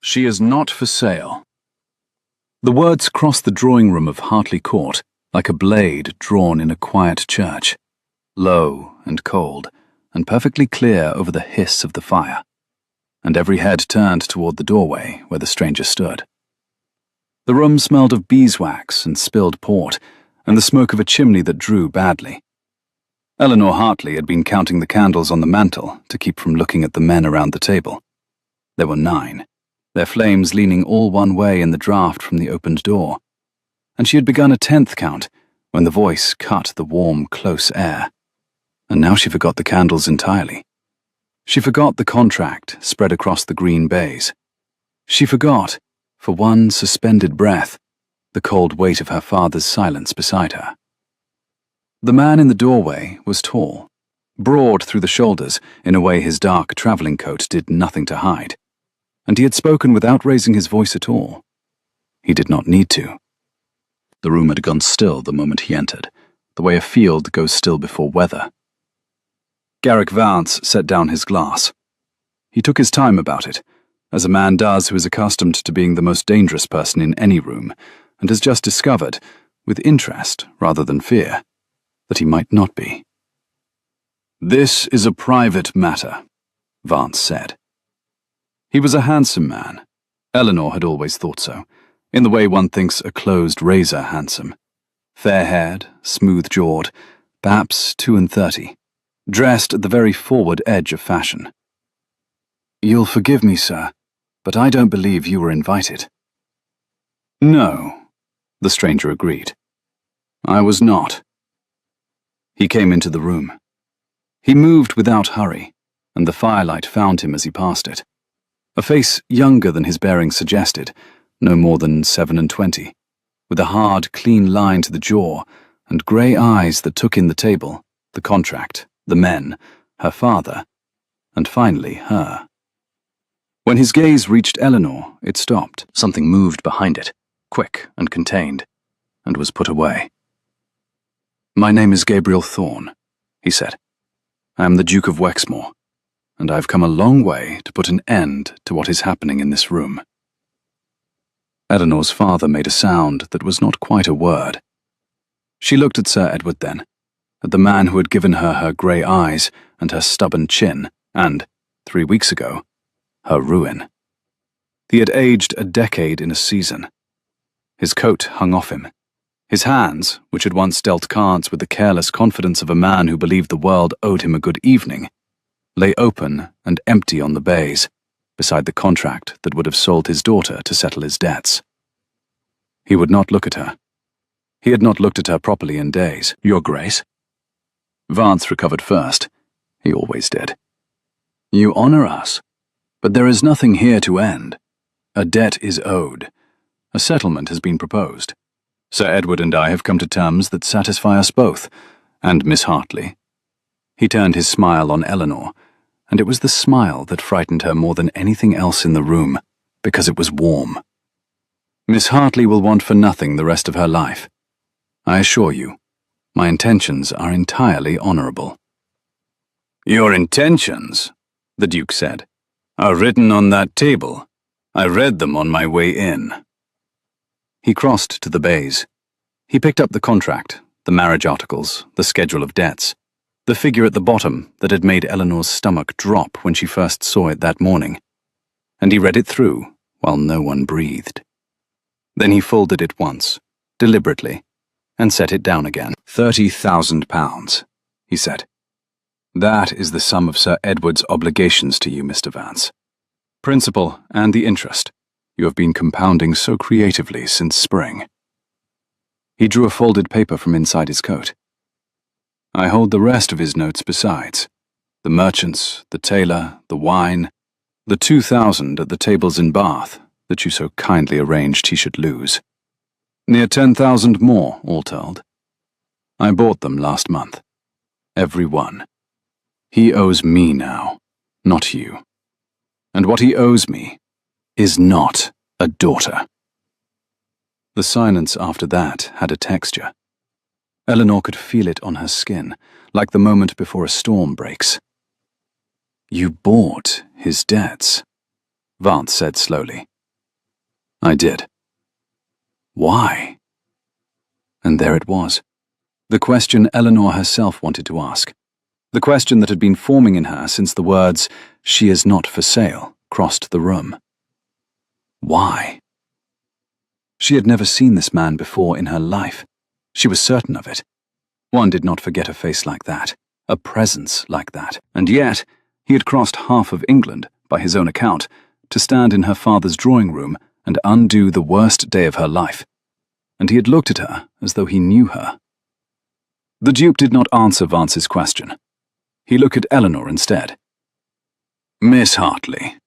She is not for sale. The words crossed the drawing room of Hartley Court like a blade drawn in a quiet church, low and cold, and perfectly clear over the hiss of the fire, and every head turned toward the doorway where the stranger stood. The room smelled of beeswax and spilled port, and the smoke of a chimney that drew badly. Eleanor Hartley had been counting the candles on the mantel to keep from looking at the men around the table. There were 9, their flames leaning all one way in the draught from the opened door, and she had begun a 10th count when the voice cut the warm, close air. And now she forgot the candles entirely. She forgot the contract spread across the green baize. She forgot, for one suspended breath, the cold weight of her father's silence beside her. The man in the doorway was tall, broad through the shoulders in a way his dark traveling coat did nothing to hide, and he had spoken without raising his voice at all. He did not need to. The room had gone still the moment he entered, the way a field goes still before weather. Garrick Vance set down his glass. He took his time about it, as a man does who is accustomed to being the most dangerous person in any room, and has just discovered, with interest rather than fear, that he might not be. "This is a private matter," Vance said. He was a handsome man. Eleanor had always thought so, in the way one thinks a closed razor handsome. Fair-haired, smooth-jawed, perhaps 32, dressed at the very forward edge of fashion. "You'll forgive me, sir, but I don't believe you were invited." "No," the stranger agreed. "I was not." He came into the room. He moved without hurry, and the firelight found him as he passed it. A face younger than his bearing suggested, no more than 27, with a hard, clean line to the jaw, and grey eyes that took in the table, the contract, the men, her father, and finally her. When his gaze reached Eleanor, it stopped. Something moved behind it, quick and contained, and was put away. "My name is Gabriel Thorne," he said. "I am the Duke of Wexmoor, and I've come a long way to put an end to what is happening in this room." Eleanor's father made a sound that was not quite a word. She looked at Sir Edward then, at the man who had given her her grey eyes and her stubborn chin, and, 3 weeks ago, her ruin. He had aged a decade in a season. His coat hung off him. His hands, which had once dealt cards with the careless confidence of a man who believed the world owed him a good evening, lay open and empty on the baize, beside the contract that would have sold his daughter to settle his debts. He would not look at her. He had not looked at her properly in days. "Your Grace?" Vance recovered first. He always did. "You honor us, but there is nothing here to end. A debt is owed. A settlement has been proposed. Sir Edward and I have come to terms that satisfy us both, and Miss Hartley." He turned his smile on Eleanor, and it was the smile that frightened her more than anything else in the room, because it was warm. "Miss Hartley will want for nothing the rest of her life. I assure you, my intentions are entirely honorable." "Your intentions," the Duke said, "are written on that table. I read them on my way in." He crossed to the baize. He picked up the contract, the marriage articles, the schedule of debts, the figure at the bottom that had made Eleanor's stomach drop when she first saw it that morning, and he read it through while no one breathed. Then he folded it once, deliberately, and set it down again. £30,000, he said. "That is the sum of Sir Edward's obligations to you, Mr. Vance. Principal and the interest. You have been compounding so creatively since spring." He drew a folded paper from inside his coat. "I hold the rest of his notes besides. The merchants, the tailor, the wine, the 2,000 at the tables in Bath that you so kindly arranged he should lose. Near 10,000 more, all told. I bought them last month. Every one. He owes me now, not you. And what he owes me is not a daughter." The silence after that had a texture. Eleanor could feel it on her skin, like the moment before a storm breaks. "You bought his debts," Vance said slowly. I did. Why? And there it was. The question Eleanor herself wanted to ask. The question that had been forming in her since the words, "She is not for sale," crossed the room. Why? She had never seen this man before in her life. She was certain of it. One did not forget a face like that, a presence like that. And yet, he had crossed half of England, by his own account, to stand in her father's drawing room and undo the worst day of her life. And he had looked at her as though he knew her. The Duke did not answer Vance's question. He looked at Eleanor instead. "Miss Hartley,"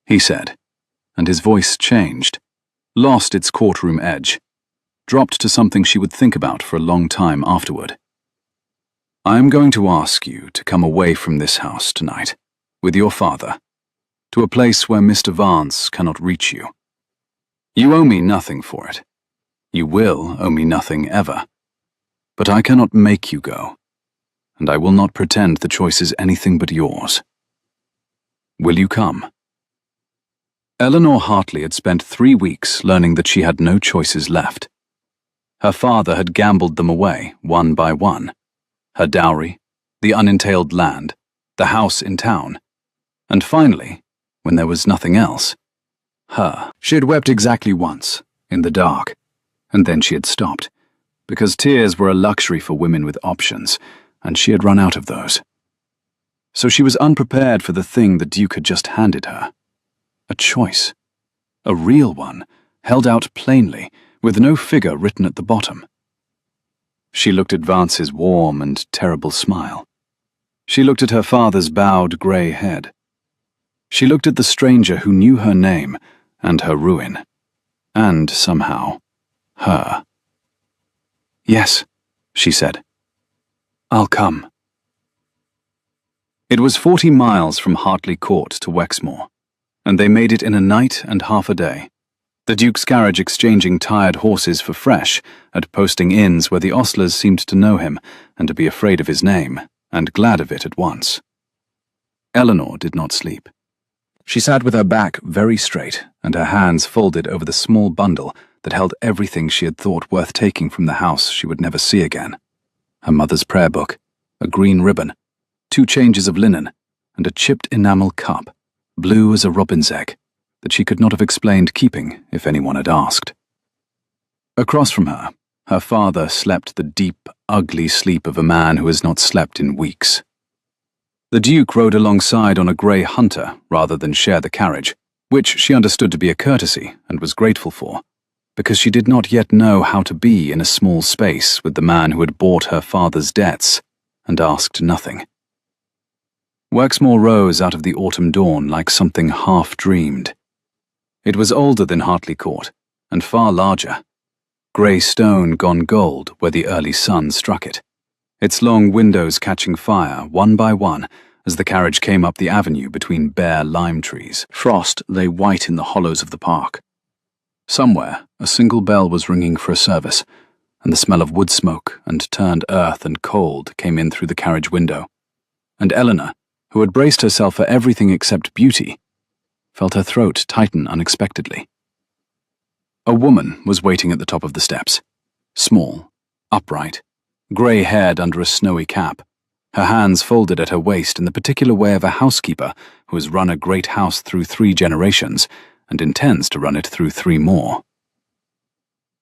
he said, and his voice changed, lost its courtroom edge, dropped to something she would think about for a long time afterward. "I am going to ask you to come away from this house tonight, with your father, to a place where Mr. Vance cannot reach you. You owe me nothing for it. You will owe me nothing ever. But I cannot make you go, and I will not pretend the choice is anything but yours. Will you come?" Eleanor Hartley had spent 3 weeks learning that she had no choices left. Her father had gambled them away, one by one. Her dowry, the unentailed land, the house in town, and finally, when there was nothing else, her. She had wept exactly once, in the dark, and then she had stopped, because tears were a luxury for women with options, and she had run out of those. So she was unprepared for the thing the Duke had just handed her. A choice. A real one, held out plainly, with no figure written at the bottom. She looked at Vance's warm and terrible smile. She looked at her father's bowed grey head. She looked at the stranger who knew her name and her ruin. And, somehow, her. "Yes," she said. "I'll come." It was 40 miles from Hartley Court to Wexmoor, and they made it in a night and half a day. The Duke's carriage exchanging tired horses for fresh at posting inns where the ostlers seemed to know him and to be afraid of his name, and glad of it at once. Eleanor did not sleep. She sat with her back very straight and her hands folded over the small bundle that held everything she had thought worth taking from the house she would never see again. Her mother's prayer book, a green ribbon, 2 changes of linen, and a chipped enamel cup, blue as a robin's egg, that she could not have explained keeping if anyone had asked. Across from her, her father slept the deep, ugly sleep of a man who has not slept in weeks. The Duke rode alongside on a grey hunter rather than share the carriage, which she understood to be a courtesy and was grateful for, because she did not yet know how to be in a small space with the man who had bought her father's debts and asked nothing. Wexmoor rose out of the autumn dawn like something half-dreamed. It was older than Hartley Court, and far larger. Grey stone gone gold where the early sun struck it, its long windows catching fire one by one as the carriage came up the avenue between bare lime trees. Frost lay white in the hollows of the park. Somewhere, a single bell was ringing for a service, and the smell of wood smoke and turned earth and cold came in through the carriage window. And Eleanor, who had braced herself for everything except beauty, felt her throat tighten unexpectedly. A woman was waiting at the top of the steps, small, upright, grey-haired under a snowy cap, her hands folded at her waist in the particular way of a housekeeper who has run a great house through 3 generations and intends to run it through 3 more.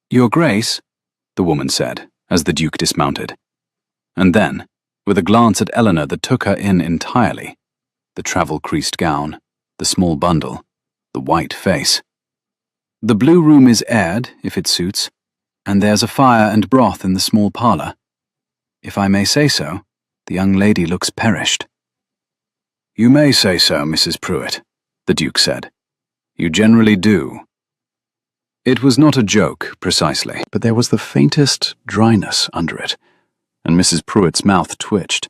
"Your Grace," the woman said, as the Duke dismounted. And then, with a glance at Eleanor that took her in entirely, the travel-creased gown, the small bundle, the white face. "The blue room is aired, if it suits, and there's a fire and broth in the small parlour. If I may say so, the young lady looks perished." "You may say so, Mrs. Pruitt," the Duke said. "You generally do." It was not a joke, precisely, but there was the faintest dryness under it, and Mrs. Pruitt's mouth twitched,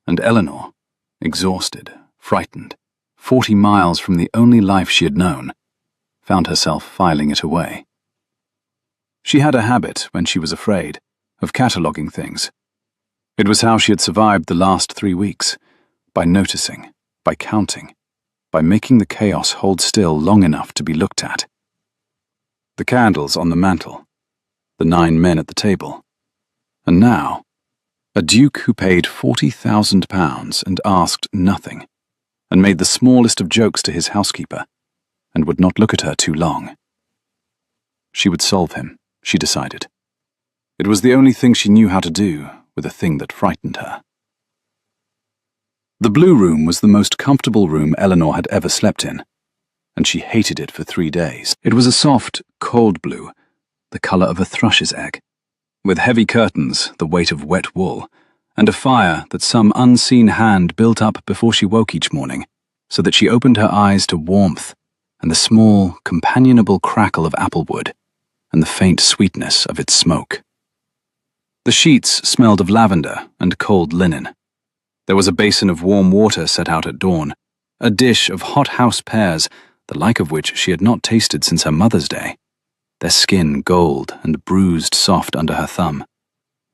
and Eleanor, exhausted, frightened, 40 miles from the only life she had known, found herself filing it away. She had a habit, when she was afraid, of cataloguing things. It was how she had survived the last 3 weeks, by noticing, by counting, by making the chaos hold still long enough to be looked at. the candles on the mantel, the 9 men at the table, and now, a duke who paid £40,000 and asked nothing, and made the smallest of jokes to his housekeeper, and would not look at her too long. She would solve him, she decided. It was the only thing she knew how to do with a thing that frightened her. The blue room was the most comfortable room Eleanor had ever slept in, and she hated it for 3 days. It was a soft, cold blue, the colour of a thrush's egg, with heavy curtains, the weight of wet wool, and a fire that some unseen hand built up before she woke each morning, so that she opened her eyes to warmth and the small, companionable crackle of applewood and the faint sweetness of its smoke. The sheets smelled of lavender and cold linen. There was a basin of warm water set out at dawn, a dish of hot house pears, the like of which she had not tasted since her mother's day, their skin gold and bruised soft under her thumb.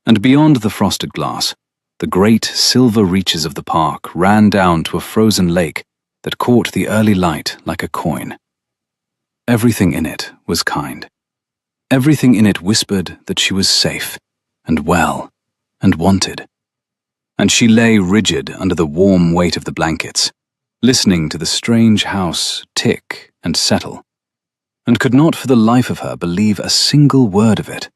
And beyond the frosted glass, the great silver reaches of the park ran down to a frozen lake that caught the early light like a coin. Everything in it was kind. Everything in it whispered that she was safe and well and wanted. And she lay rigid under the warm weight of the blankets, listening to the strange house tick and settle, and could not for the life of her believe a single word of it.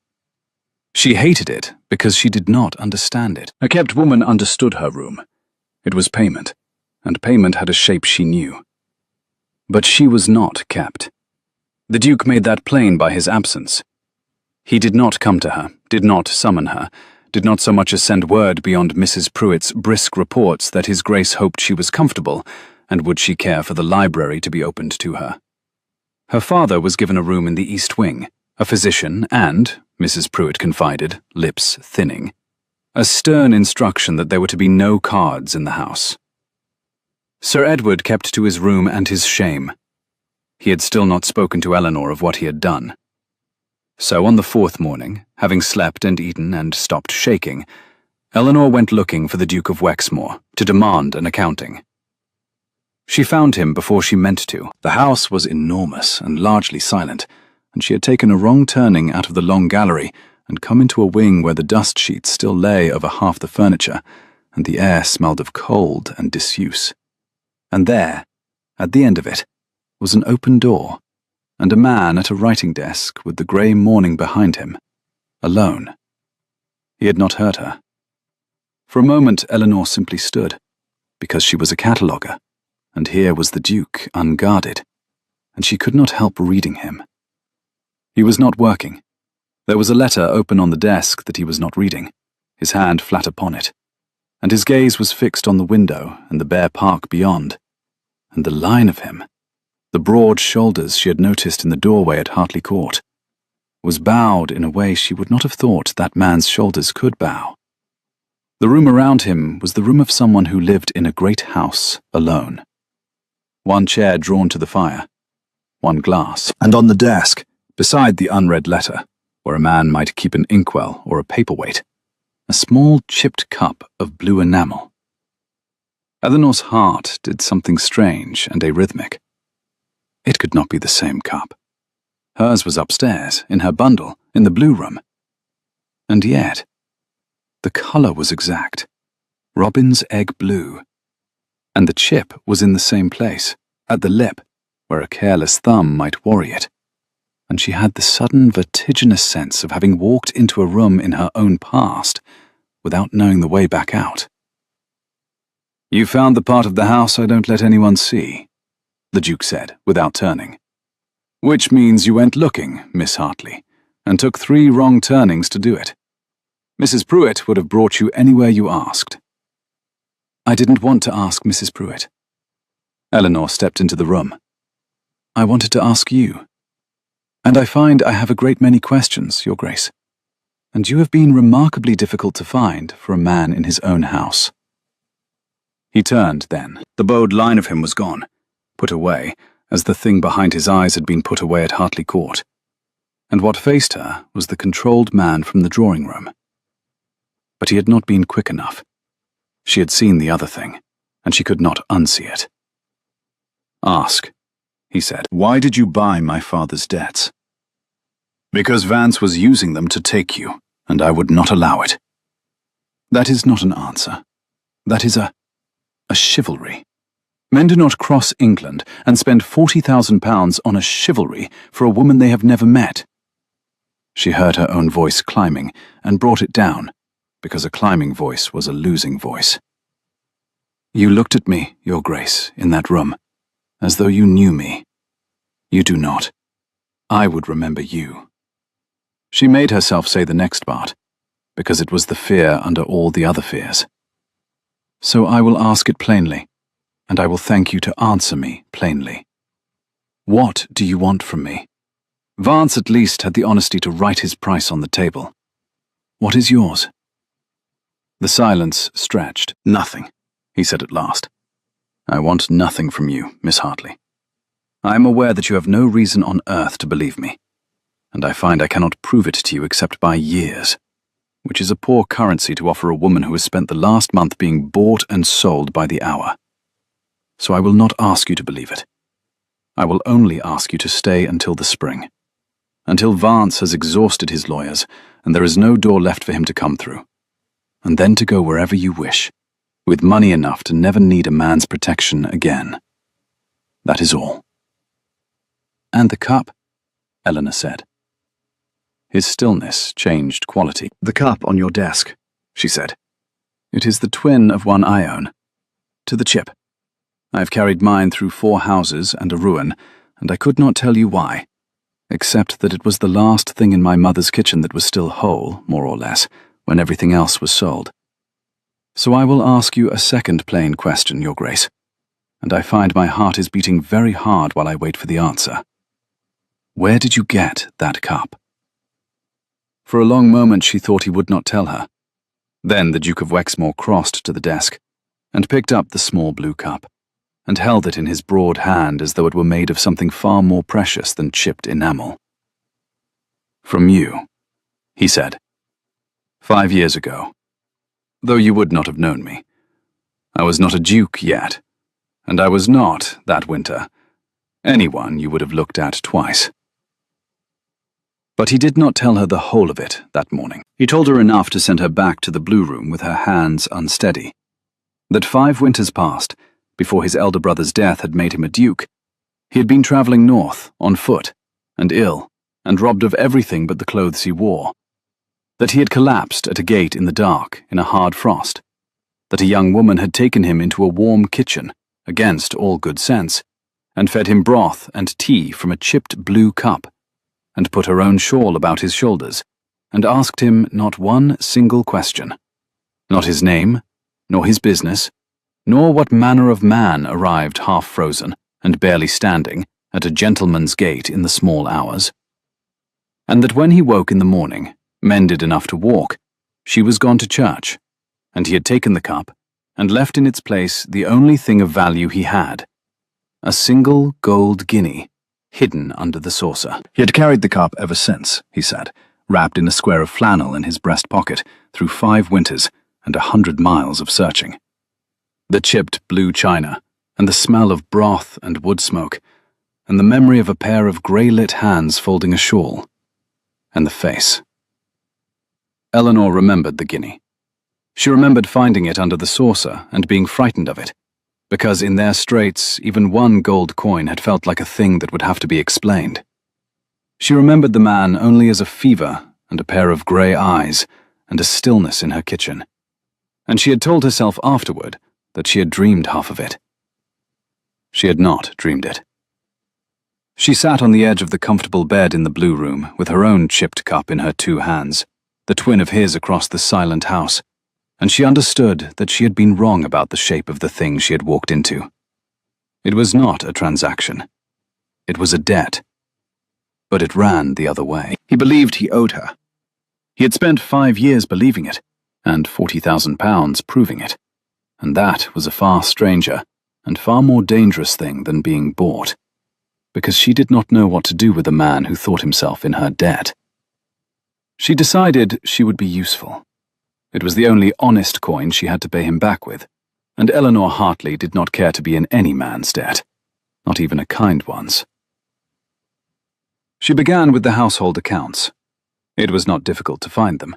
She hated it because she did not understand it. A kept woman understood her room. It was payment, and payment had a shape she knew. But she was not kept. The Duke made that plain by his absence. He did not come to her, did not summon her, did not so much as send word beyond Mrs. Pruitt's brisk reports that His Grace hoped she was comfortable, and would she care for the library to be opened to her. Her father was given a room in the East Wing, a physician and, Mrs. Pruitt confided, lips thinning, a stern instruction that there were to be no cards in the house. Sir Edward kept to his room and his shame. He had still not spoken to Eleanor of what he had done. So on the 4th morning, having slept and eaten and stopped shaking, Eleanor went looking for the Duke of Wexmoor to demand an accounting. She found him before she meant to. The house was enormous and largely silent, and she had taken a wrong turning out of the long gallery and come into a wing where the dust sheets still lay over half the furniture, and the air smelled of cold and disuse. And there, at the end of it, was an open door, and a man at a writing desk with the grey morning behind him, alone. He had not heard her. For a moment Eleanor simply stood, because she was a cataloguer, and here was the Duke unguarded, and she could not help reading him. He was not working. There was a letter open on the desk that he was not reading, his hand flat upon it, and his gaze was fixed on the window and the bare park beyond, and the line of him, the broad shoulders she had noticed in the doorway at Hartley Court, was bowed in a way she would not have thought that man's shoulders could bow. The room around him was the room of someone who lived in a great house alone. One chair drawn to the fire, one glass, and on the desk, beside the unread letter, where a man might keep an inkwell or a paperweight, a small chipped cup of blue enamel. Eleanor's heart did something strange and arrhythmic. It could not be the same cup. Hers was upstairs, in her bundle, in the blue room. And yet, the colour was exact, robin's egg blue, and the chip was in the same place, at the lip, where a careless thumb might worry it, and she had the sudden vertiginous sense of having walked into a room in her own past without knowing the way back out. "You found the part of the house I don't let anyone see," the Duke said, without turning. "Which means you went looking, Miss Hartley, and took 3 wrong turnings to do it. Mrs. Pruitt would have brought you anywhere you asked." "I didn't want to ask Mrs. Pruitt." Eleanor stepped into the room. "I wanted to ask you. And I find I have a great many questions, Your Grace. And you have been remarkably difficult to find for a man in his own house." He turned then. The bowed line of him was gone, put away, as the thing behind his eyes had been put away at Hartley Court. And what faced her was the controlled man from the drawing-room. But he had not been quick enough. She had seen the other thing, and she could not unsee it. "Ask," he said, "why did you buy my father's debts?" Because Vance was using them to take you, and I would not allow it. That is not an answer. That is a chivalry. Men do not cross England and spend £40,000 on a chivalry for a woman they have never met. She heard her own voice climbing and brought it down, because a climbing voice was a losing voice. You looked at me, Your Grace, in that room, as though you knew me. You do not. I would remember you. She made herself say the next part, because it was the fear under all the other fears. So I will ask it plainly, and I will thank you to answer me plainly. What do you want from me? Vance at least had the honesty to write his price on the table. What is yours? The silence stretched. Nothing, he said at last. I want nothing from you, Miss Hartley. I am aware that you have no reason on earth to believe me, and I find I cannot prove it to you except by years, which is a poor currency to offer a woman who has spent the last month being bought and sold by the hour. So I will not ask you to believe it. I will only ask you to stay until the spring, until Vance has exhausted his lawyers and there is no door left for him to come through, and then to go wherever you wish, with money enough to never need a man's protection again. That is all. And the cup, Eleanor said. His stillness changed quality. The cup on your desk, she said. It is the twin of one I own. To the chip. I have carried mine through 4 houses and a ruin, and I could not tell you why, except that it was the last thing in my mother's kitchen that was still whole, more or less, when everything else was sold. So I will ask you a second plain question, Your Grace, and I find my heart is beating very hard while I wait for the answer. Where did you get that cup? For a long moment she thought he would not tell her. Then the Duke of Wexmoor crossed to the desk and picked up the small blue cup and held it in his broad hand as though it were made of something far more precious than chipped enamel. From you, he said, 5 years ago, though you would not have known me. I was not a duke yet, and I was not, that winter, anyone you would have looked at twice. But he did not tell her the whole of it that morning. He told her enough to send her back to the blue room with her hands unsteady. That 5 winters past, before his elder brother's death had made him a duke, he had been travelling north, on foot, and ill, and robbed of everything but the clothes he wore. That he had collapsed at a gate in the dark, in a hard frost. That a young woman had taken him into a warm kitchen, against all good sense, and fed him broth and tea from a chipped blue cup, and put her own shawl about his shoulders, and asked him not one single question. Not his name, nor his business, nor what manner of man arrived half-frozen and barely standing at a gentleman's gate in the small hours. And that when he woke in the morning, mended enough to walk, she was gone to church, and he had taken the cup and left in its place the only thing of value he had, a single gold guinea, hidden under the saucer. He had carried the cup ever since, he said, wrapped in a square of flannel in his breast pocket, through 5 winters and 100 miles of searching. The chipped blue china, and the smell of broth and wood smoke, and the memory of a pair of grey-lit hands folding a shawl, and the face. Eleanor remembered the guinea. She remembered finding it under the saucer and being frightened of it, because in their straits even 1 gold coin had felt like a thing that would have to be explained. She remembered the man only as a fever and a pair of grey eyes and a stillness in her kitchen, and she had told herself afterward that she had dreamed half of it. She had not dreamed it. She sat on the edge of the comfortable bed in the blue room with her own chipped cup in her 2 hands, the twin of his across the silent house, and she understood that she had been wrong about the shape of the thing she had walked into. It was not a transaction. It was a debt. But it ran the other way. He believed he owed her. He had spent 5 years believing it, and £40,000 proving it, and that was a far stranger and far more dangerous thing than being bought, because she did not know what to do with a man who thought himself in her debt. She decided she would be useful. It was the only honest coin she had to pay him back with, and Eleanor Hartley did not care to be in any man's debt, not even a kind one's. She began with the household accounts. It was not difficult to find them.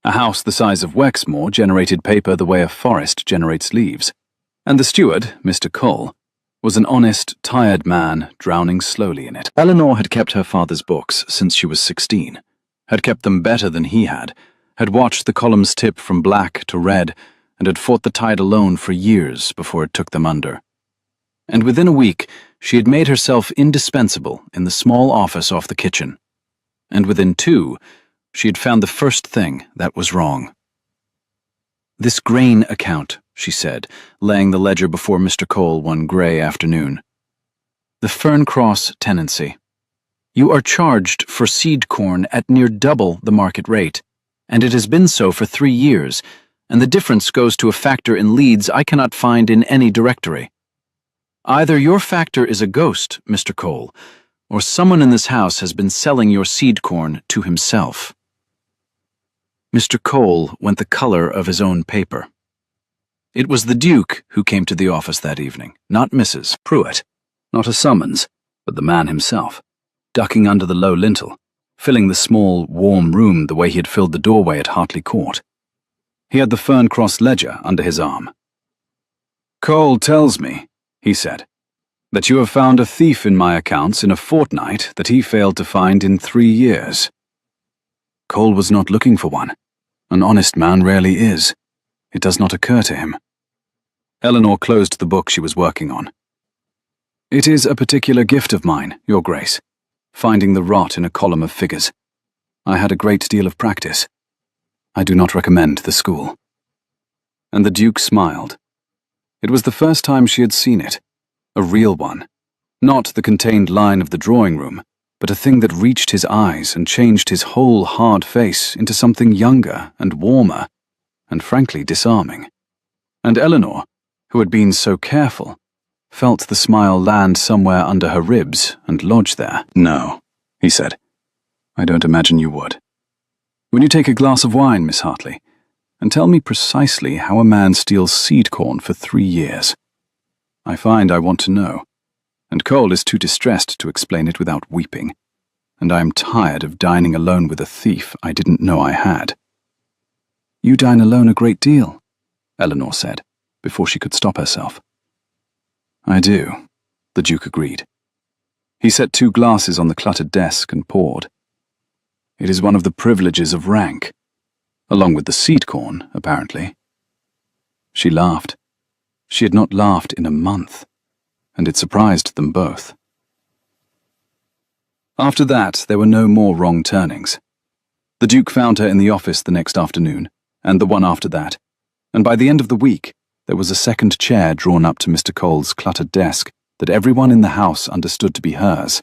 A house the size of Wexmoor generated paper the way a forest generates leaves. And the steward, Mr. Cole, was an honest, tired man drowning slowly in it. Eleanor had kept her father's books since she was 16, had kept them better than he had watched the columns tip from black to red, and had fought the tide alone for years before it took them under. And within a week, she had made herself indispensable in the small office off the kitchen. And within 2, she had found the first thing that was wrong. "This grain account," she said, laying the ledger before Mr. Cole one grey afternoon. "The Ferncross tenancy. You are charged for seed corn at near double the market rate, and it has been so for 3 years, and the difference goes to a factor in leads I cannot find in any directory. Either your factor is a ghost, Mr. Cole, or someone in this house has been selling your seed corn to himself." Mr. Cole went the color of his own paper. It was the Duke who came to the office that evening, not Mrs. Pruitt, not a summons, but the man himself, ducking under the low lintel, filling the small, warm room the way he had filled the doorway at Hartley Court. He had the Ferncross ledger under his arm. "Cole tells me," he said, "that you have found a thief in my accounts in a fortnight that he failed to find in 3 years. Cole was not looking for one. An honest man rarely is. It does not occur to him." Eleanor closed the book she was working on. "It is a particular gift of mine, Your Grace, finding the rot in a column of figures. I had a great deal of practice. I do not recommend the school." And the Duke smiled. It was the first time she had seen it, a real one, not the contained line of the drawing room, but a thing that reached his eyes and changed his whole hard face into something younger and warmer, and frankly disarming. And Eleanor, who had been so careful, felt the smile land somewhere under her ribs and lodge there. "No," he said. "I don't imagine you would. Will you take a glass of wine, Miss Hartley, and tell me precisely how a man steals seed corn for 3 years? I find I want to know, and Cole is too distressed to explain it without weeping, and I am tired of dining alone with a thief I didn't know I had." "You dine alone a great deal," Eleanor said, before she could stop herself. "I do," the Duke agreed. He set 2 glasses on the cluttered desk and poured. "It is one of the privileges of rank, along with the seed corn, apparently." She laughed. She had not laughed in a month, and it surprised them both. After that, there were no more wrong turnings. The Duke found her in the office the next afternoon, and the one after that, and by the end of the week, there was a second chair drawn up to Mr. Cole's cluttered desk that everyone in the house understood to be hers,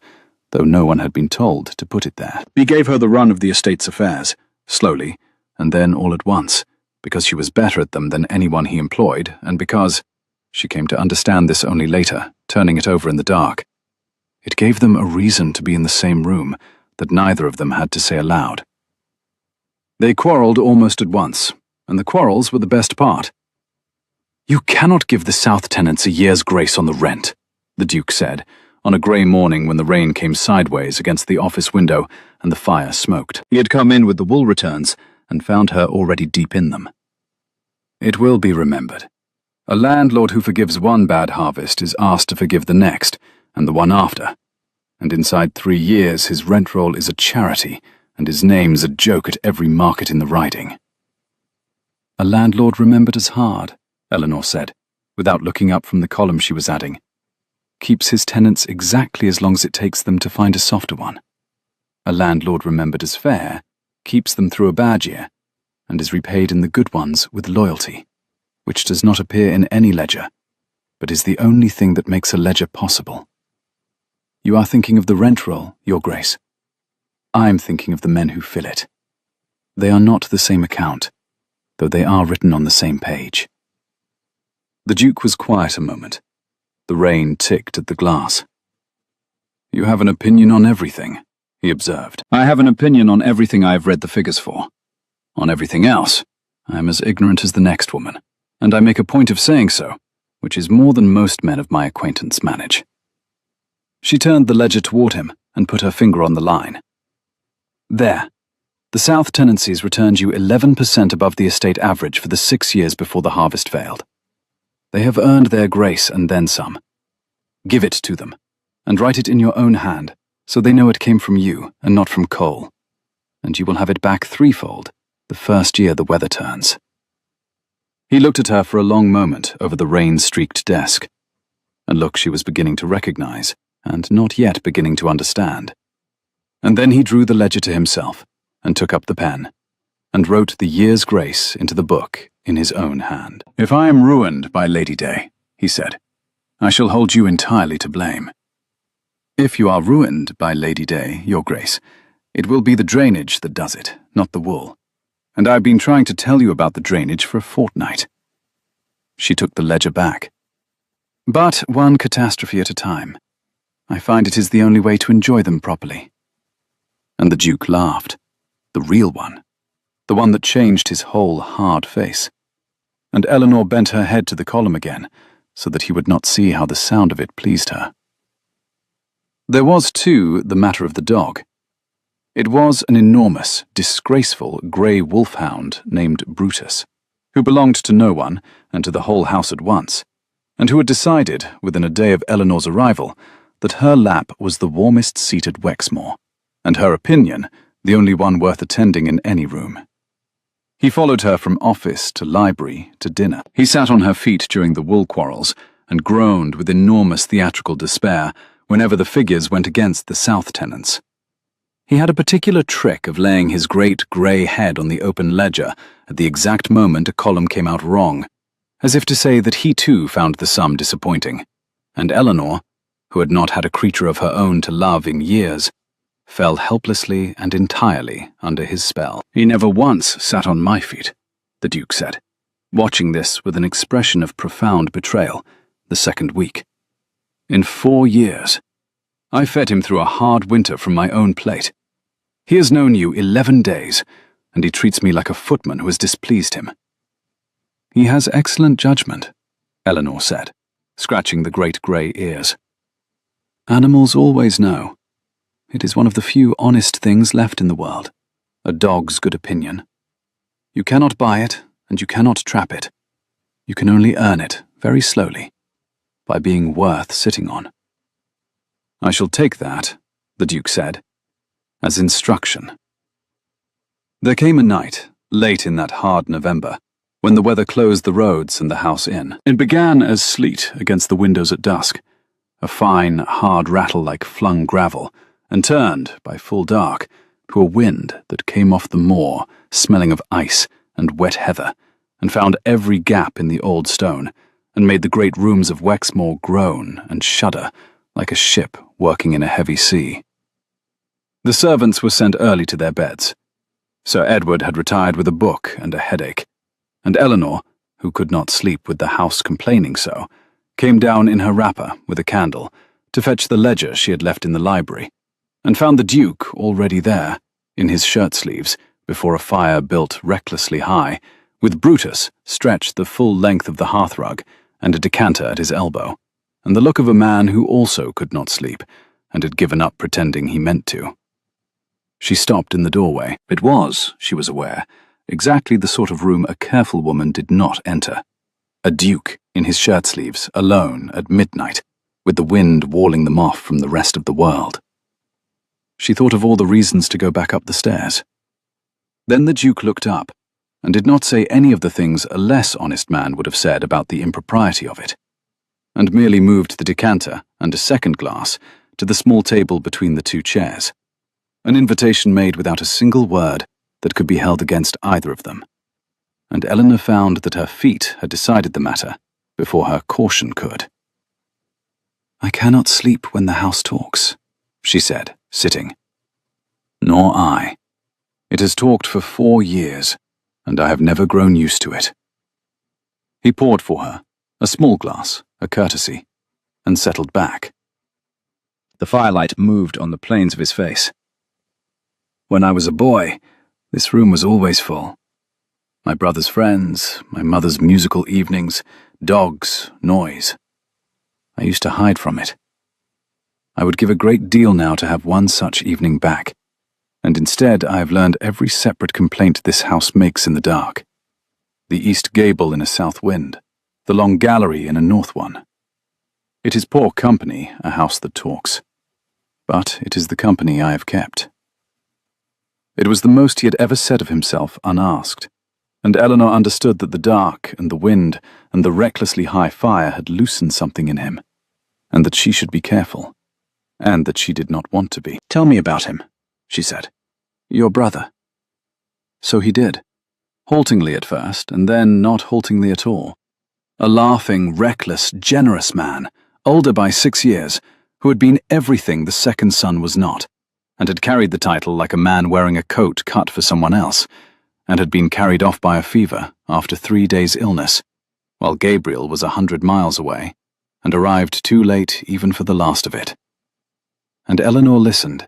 though no one had been told to put it there. He gave her the run of the estate's affairs, slowly, and then all at once, because she was better at them than anyone he employed, and because, she came to understand this only later, turning it over in the dark, it gave them a reason to be in the same room that neither of them had to say aloud. They quarrelled almost at once, and the quarrels were the best part. "You cannot give the South tenants a year's grace on the rent," the Duke said, on a grey morning when the rain came sideways against the office window and the fire smoked. He had come in with the wool returns and found her already deep in them. It will be remembered. A landlord who forgives one bad harvest is asked to forgive the next, and the one after, and inside 3 years his rent roll is a charity, and his name's a joke at every market in the riding. "A landlord remembered as hard," Eleanor said, without looking up from the column she was adding. "Keeps his tenants exactly as long as it takes them to find a softer one. A landlord remembered as fair keeps them through a bad year, and is repaid in the good ones with loyalty, which does not appear in any ledger, but is the only thing that makes a ledger possible. You are thinking of the rent roll, Your Grace. I'm thinking of the men who fill it. They are not the same account, though they are written on the same page." The Duke was quiet a moment. The rain ticked at the glass. "You have an opinion on everything," he observed. "I have an opinion on everything I have read the figures for. On everything else, I am as ignorant as the next woman, and I make a point of saying so, which is more than most men of my acquaintance manage." She turned the ledger toward him, and put her finger on the line. There. The South tenancies returned you 11% above the estate average for the 6 years before the harvest failed. They have earned their grace and then some. Give it to them, and write it in your own hand, so they know it came from you and not from Cole, and you will have it back threefold the first year the weather turns. He looked at her for a long moment over the rain-streaked desk, a look she was beginning to recognize and not yet beginning to understand. And then he drew the ledger to himself and took up the pen and wrote the year's grace into the book in his own hand. "If I am ruined by Lady Day," he said, "I shall hold you entirely to blame. If you are ruined by Lady Day, Your Grace, it will be the drainage that does it, not the wool. And I've been trying to tell you about the drainage for a fortnight." She took the ledger back. "But one catastrophe at a time. I find it is the only way to enjoy them properly." And the Duke laughed. The real one. The one that changed his whole hard face. And Eleanor bent her head to the column again, so that he would not see how the sound of it pleased her. There was, too, the matter of the dog. It was an enormous, disgraceful grey wolfhound named Brutus, who belonged to no one and to the whole house at once, and who had decided, within a day of Eleanor's arrival, that her lap was the warmest seat at Wexmoor, and her opinion the only one worth attending in any room. He followed her from office to library to dinner. He sat on her feet during the wool quarrels and groaned with enormous theatrical despair whenever the figures went against the South tenants. He had a particular trick of laying his great grey head on the open ledger at the exact moment a column came out wrong, as if to say that he too found the sum disappointing, and Eleanor, who had not had a creature of her own to love in years, fell helplessly and entirely under his spell. "He never once sat on my feet," the Duke said, watching this with an expression of profound betrayal, the second week. "In 4 years. I fed him through a hard winter from my own plate. He has known you 11 days, and he treats me like a footman who has displeased him." "He has excellent judgment," Eleanor said, scratching the great grey ears. "Animals always know. It is one of the few honest things left in the world, a dog's good opinion. You cannot buy it, and you cannot trap it. You can only earn it, very slowly, by being worth sitting on." "I shall take that," the Duke said, "as instruction." There came a night, late in that hard November, when the weather closed the roads and the house in. It began as sleet against the windows at dusk, a fine, hard rattle like flung gravel, and turned, by full dark, to a wind that came off the moor, smelling of ice and wet heather, and found every gap in the old stone, and made the great rooms of Wexmoor groan and shudder like a ship working in a heavy sea. The servants were sent early to their beds. Sir Edward had retired with a book and a headache, and Eleanor, who could not sleep with the house complaining so, came down in her wrapper with a candle to fetch the ledger she had left in the library, and found the Duke already there, in his shirt-sleeves, before a fire built recklessly high, with Brutus stretched the full length of the hearthrug and a decanter at his elbow, and the look of a man who also could not sleep, and had given up pretending he meant to. She stopped in the doorway. It was, she was aware, exactly the sort of room a careful woman did not enter. A duke, in his shirt-sleeves, alone, at midnight, with the wind walling them off from the rest of the world. She thought of all the reasons to go back up the stairs. Then the Duke looked up, and did not say any of the things a less honest man would have said about the impropriety of it, and merely moved the decanter and a second glass to the small table between the two chairs, an invitation made without a single word that could be held against either of them. And Eleanor found that her feet had decided the matter before her caution could. "I cannot sleep when the house talks," she said, sitting. "Nor I. It has talked for 4 years, and I have never grown used to it." He poured for her, a small glass, a courtesy, and settled back. The firelight moved on the planes of his face. "When I was a boy, this room was always full. My brother's friends, my mother's musical evenings, dogs, noise. I used to hide from it. I would give a great deal now to have one such evening back, and instead I have learned every separate complaint this house makes in the dark. The east gable in a south wind, the long gallery in a north one. It is poor company, a house that talks, but it is the company I have kept. It was the most he had ever said of himself unasked, and Eleanor understood that the dark and the wind and the recklessly high fire had loosened something in him, and that she should be careful, and that she did not want to be. "Tell me about him," she said. "Your brother." So he did, haltingly at first, and then not haltingly at all. A laughing, reckless, generous man, older by 6 years, who had been everything the second son was not, and had carried the title like a man wearing a coat cut for someone else, and had been carried off by a fever after 3 days' illness, while Gabriel was 100 miles away, and arrived too late even for the last of it. And Eleanor listened,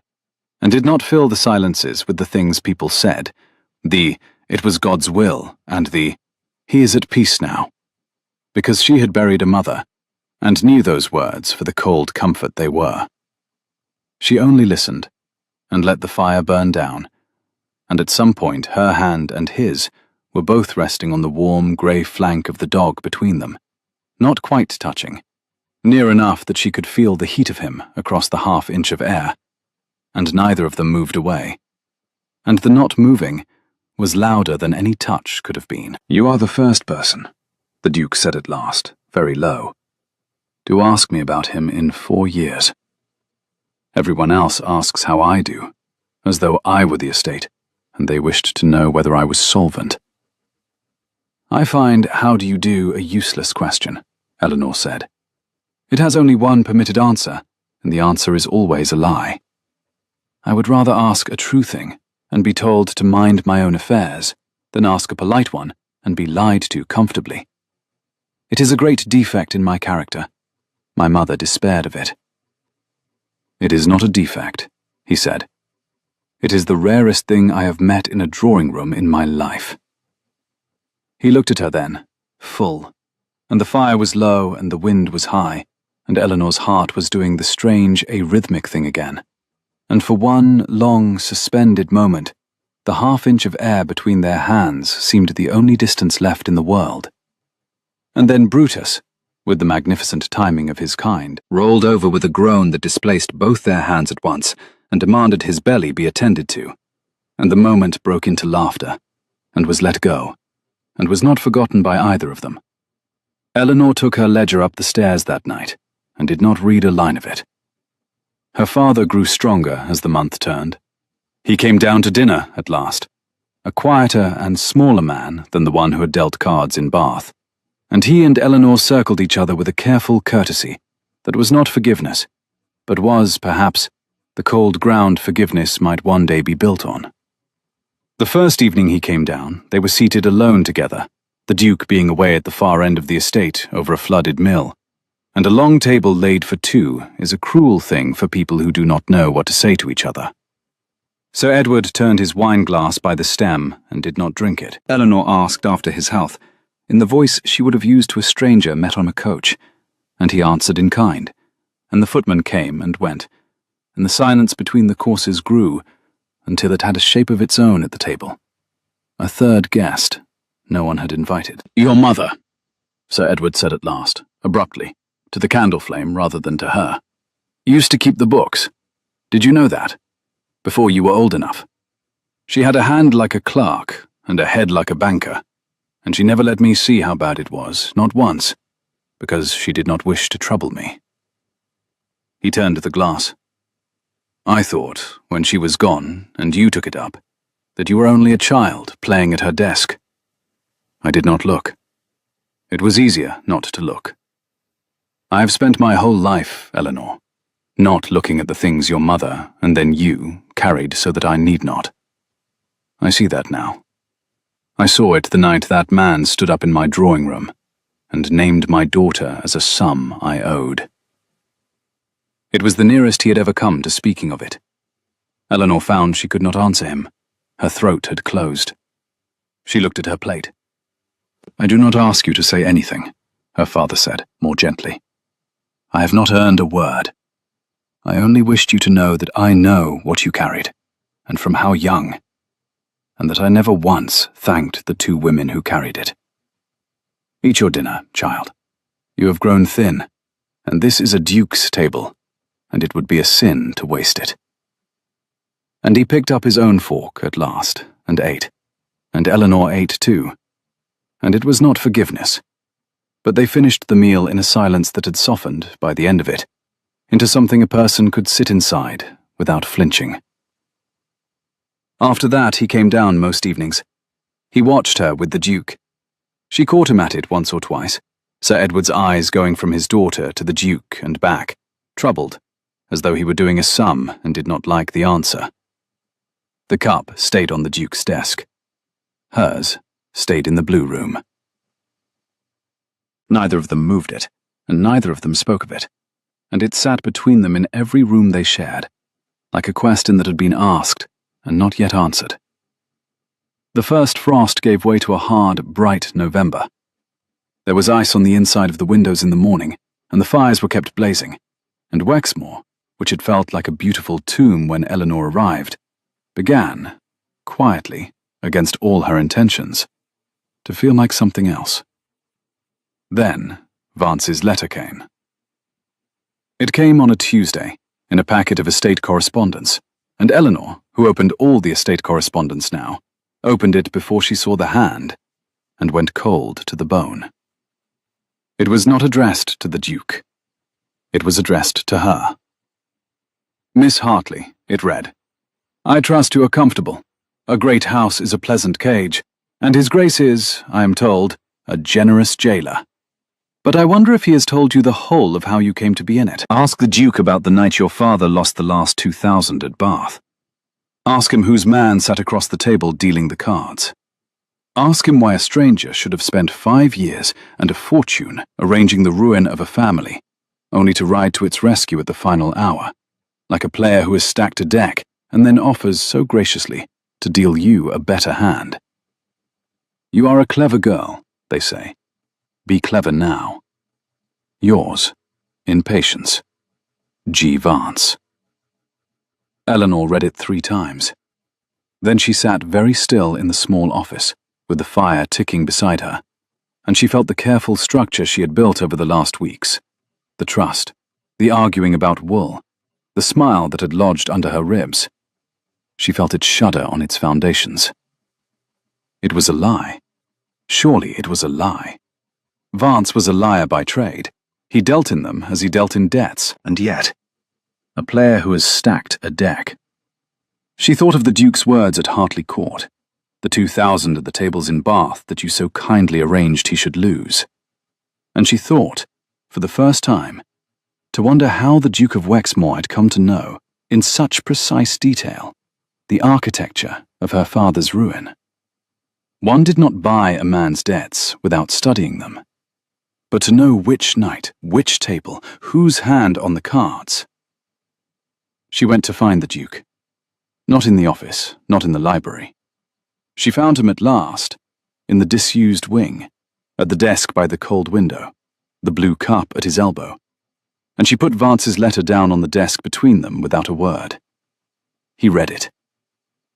and did not fill the silences with the things people said, the "it was God's will" and the "he is at peace now," because she had buried a mother, and knew those words for the cold comfort they were. She only listened, and let the fire burn down, and at some point her hand and his were both resting on the warm, grey flank of the dog between them, not quite touching, near enough that she could feel the heat of him across the half-inch of air, and neither of them moved away, and the not moving was louder than any touch could have been. "You are the first person," the Duke said at last, very low, "to ask me about him in 4 years. Everyone else asks how I do, as though I were the estate, and they wished to know whether I was solvent." "I find 'how do you do' a useless question," Eleanor said. "It has only one permitted answer, and the answer is always a lie. I would rather ask a true thing, and be told to mind my own affairs, than ask a polite one, and be lied to comfortably. It is a great defect in my character. My mother despaired of it." "It is not a defect," he said. "It is the rarest thing I have met in a drawing-room in my life." He looked at her then, full, and the fire was low and the wind was high, and Eleanor's heart was doing the strange arrhythmic thing again, and for one long, suspended moment, the half-inch of air between their hands seemed the only distance left in the world. And then Brutus, with the magnificent timing of his kind, rolled over with a groan that displaced both their hands at once and demanded his belly be attended to, and the moment broke into laughter, and was let go, and was not forgotten by either of them. Eleanor took her ledger up the stairs that night, and did not read a line of it. Her father grew stronger as the month turned. He came down to dinner at last, a quieter and smaller man than the one who had dealt cards in Bath, and he and Eleanor circled each other with a careful courtesy that was not forgiveness, but was, perhaps, the cold ground forgiveness might one day be built on. The first evening he came down, they were seated alone together, the Duke being away at the far end of the estate over a flooded mill, and a long table laid for two is a cruel thing for people who do not know what to say to each other. Sir Edward turned his wine-glass by the stem and did not drink it. Eleanor asked after his health, in the voice she would have used to a stranger met on a coach, and he answered in kind, and the footman came and went, and the silence between the courses grew until it had a shape of its own at the table. A third guest no one had invited. "Your mother," Sir Edward said at last, abruptly, to the candle flame rather than to her, "used to keep the books. Did you know that? Before you were old enough. She had a hand like a clerk and a head like a banker, and she never let me see how bad it was, not once, because she did not wish to trouble me." He turned to the glass. "I thought, when she was gone, and you took it up, that you were only a child playing at her desk. I did not look. It was easier not to look. I have spent my whole life, Eleanor, not looking at the things your mother, and then you, carried so that I need not. I see that now. I saw it the night that man stood up in my drawing-room, and named my daughter as a sum I owed." It was the nearest he had ever come to speaking of it. Eleanor found she could not answer him. Her throat had closed. She looked at her plate. "I do not ask you to say anything," her father said, more gently. "I have not earned a word. I only wished you to know that I know what you carried, and from how young, and that I never once thanked the two women who carried it. Eat your dinner, child. You have grown thin, and this is a duke's table, and it would be a sin to waste it. And he picked up his own fork at last, and ate, and Eleanor ate too, and it was not forgiveness, but they finished the meal in a silence that had softened, by the end of it, into something a person could sit inside without flinching. After that, he came down most evenings. He watched her with the Duke. She caught him at it once or twice, Sir Edward's eyes going from his daughter to the Duke and back, troubled, as though he were doing a sum and did not like the answer. The cup stayed on the Duke's desk. Hers stayed in the blue room. Neither of them moved it, and neither of them spoke of it, and it sat between them in every room they shared, like a question that had been asked and not yet answered. The first frost gave way to a hard, bright November. There was ice on the inside of the windows in the morning, and the fires were kept blazing, and Wexmoor, which had felt like a beautiful tomb when Eleanor arrived, began, quietly, against all her intentions, to feel like something else. Then, Vance's letter came. It came on a Tuesday, in a packet of estate correspondence, and Eleanor, who opened all the estate correspondence now, opened it before she saw the hand, and went cold to the bone. It was not addressed to the Duke. It was addressed to her. Miss Hartley, it read, I trust you are comfortable. A great house is a pleasant cage, and his grace is, I am told, a generous jailer. But I wonder if he has told you the whole of how you came to be in it. Ask the Duke about the night your father lost the last 2,000 at Bath. Ask him whose man sat across the table dealing the cards. Ask him why a stranger should have spent 5 years and a fortune arranging the ruin of a family, only to ride to its rescue at the final hour, like a player who has stacked a deck and then offers so graciously to deal you a better hand. You are a clever girl, they say. Be clever now. Yours, in patience, G. Vance. Eleanor read it 3 times. Then she sat very still in the small office, with the fire ticking beside her, and she felt the careful structure she had built over the last weeks, the trust, the arguing about wool, the smile that had lodged under her ribs. She felt it shudder on its foundations. It was a lie. Surely it was a lie. Vance was a liar by trade. He dealt in them as he dealt in debts, and yet, a player who has stacked a deck. She thought of the Duke's words at Hartley Court, the 2,000 at the tables in Bath that you so kindly arranged he should lose. And she thought, for the first time, to wonder how the Duke of Wexmoor had come to know, in such precise detail, the architecture of her father's ruin. One did not buy a man's debts without studying them, but to know which night, which table, whose hand on the cards. She went to find the Duke. Not in the office, not in the library. She found him at last, in the disused wing, at the desk by the cold window, the blue cup at his elbow, and she put Vance's letter down on the desk between them without a word. He read it.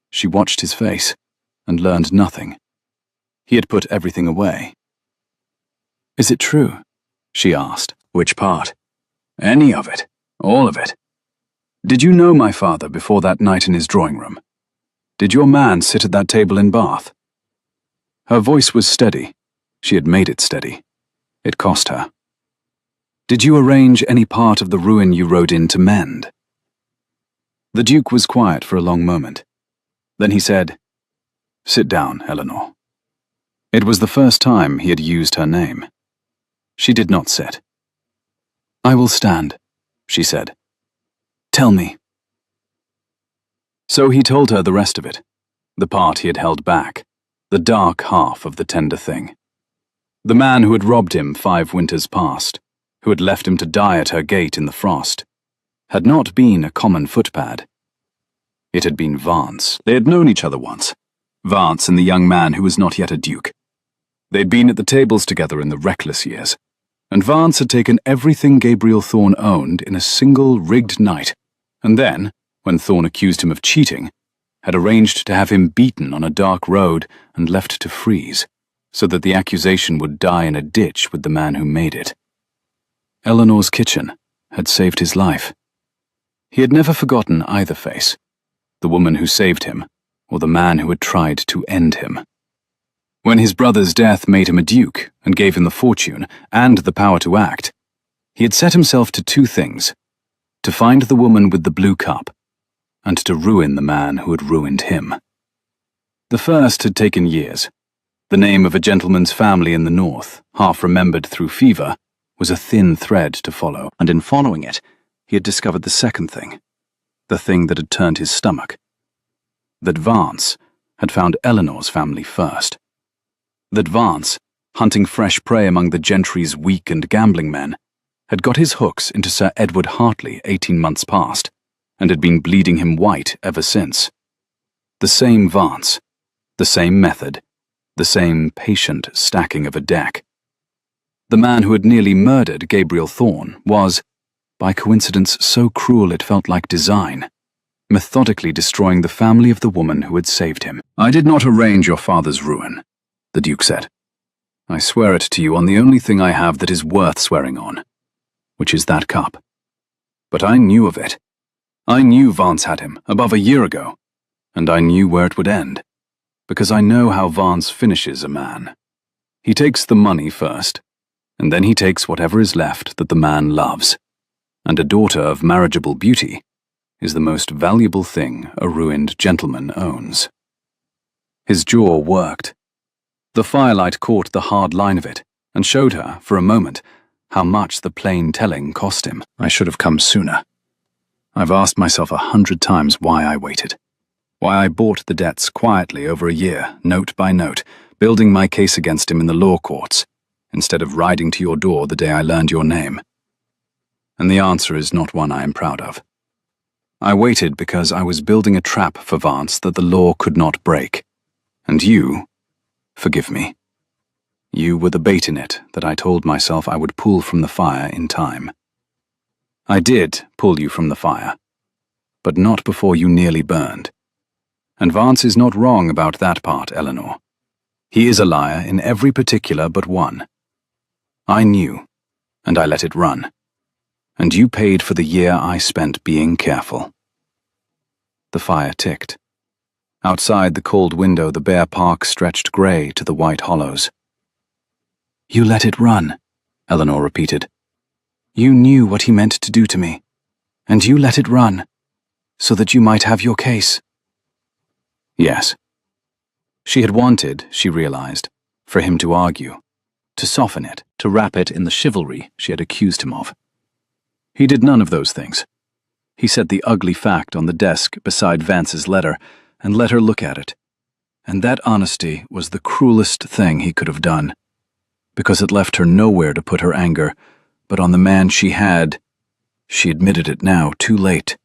She watched his face, and learned nothing. He had put everything away. Is it true? She asked. Which part? Any of it. All of it. Did you know my father before that night in his drawing room? Did your man sit at that table in Bath? Her voice was steady. She had made it steady. It cost her. Did you arrange any part of the ruin you rode in to mend? The Duke was quiet for a long moment. Then he said, Sit down, Eleanor. It was the first time he had used her name. She did not sit. I will stand, she said. Tell me. So he told her the rest of it, the part he had held back, the dark half of the tender thing. The man who had robbed him 5 winters past, who had left him to die at her gate in the frost, had not been a common footpad. It had been Vance. They had known each other once, Vance and the young man who was not yet a duke. They'd been at the tables together in the reckless years, and Vance had taken everything Gabriel Thorne owned in a single rigged night and then, when Thorne accused him of cheating, had arranged to have him beaten on a dark road and left to freeze, so that the accusation would die in a ditch with the man who made it. Eleanor's kitchen had saved his life. He had never forgotten either face, the woman who saved him, or the man who had tried to end him. When his brother's death made him a duke and gave him the fortune and the power to act, he had set himself to two things: to find the woman with the blue cup, and to ruin the man who had ruined him. The first had taken years. The name of a gentleman's family in the north, half remembered through fever, was a thin thread to follow, and in following it, he had discovered the second thing, the thing that had turned his stomach. That Vance had found Eleanor's family first. That Vance, hunting fresh prey among the gentry's weak and gambling men, had got his hooks into Sir Edward Hartley 18 months past, and had been bleeding him white ever since. The same Vance, the same method, the same patient stacking of a deck. The man who had nearly murdered Gabriel Thorne was, by coincidence so cruel it felt like design, methodically destroying the family of the woman who had saved him. "I did not arrange your father's ruin," the Duke said. "I swear it to you on the only thing I have that is worth swearing on, which is that cup. But I knew of it. I knew Vance had him, above a year ago, and I knew where it would end, because I know how Vance finishes a man. He takes the money first, and then he takes whatever is left that the man loves, and a daughter of marriageable beauty is the most valuable thing a ruined gentleman owns." His jaw worked. The firelight caught the hard line of it, and showed her, for a moment, how much the plain telling cost him. "I should have come sooner. I've asked myself 100 times why I waited. Why I bought the debts quietly over a year, note by note, building my case against him in the law courts, instead of riding to your door the day I learned your name. And the answer is not one I am proud of. I waited because I was building a trap for Vance that the law could not break. And you, forgive me, you were the bait in it that I told myself I would pull from the fire in time. I did pull you from the fire, but not before you nearly burned. And Vance is not wrong about that part, Eleanor. He is a liar in every particular but one. I knew, and I let it run. And you paid for the year I spent being careful." The fire ticked. Outside the cold window, the bare park stretched grey to the white hollows. "You let it run," Eleanor repeated. "You knew what he meant to do to me, and you let it run, so that you might have your case." Yes. She had wanted, she realized, for him to argue, to soften it, to wrap it in the chivalry she had accused him of. He did none of those things. He set the ugly fact on the desk beside Vance's letter and let her look at it. And that honesty was the cruelest thing he could have done, because it left her nowhere to put her anger, but on the man she had, she admitted it now too late,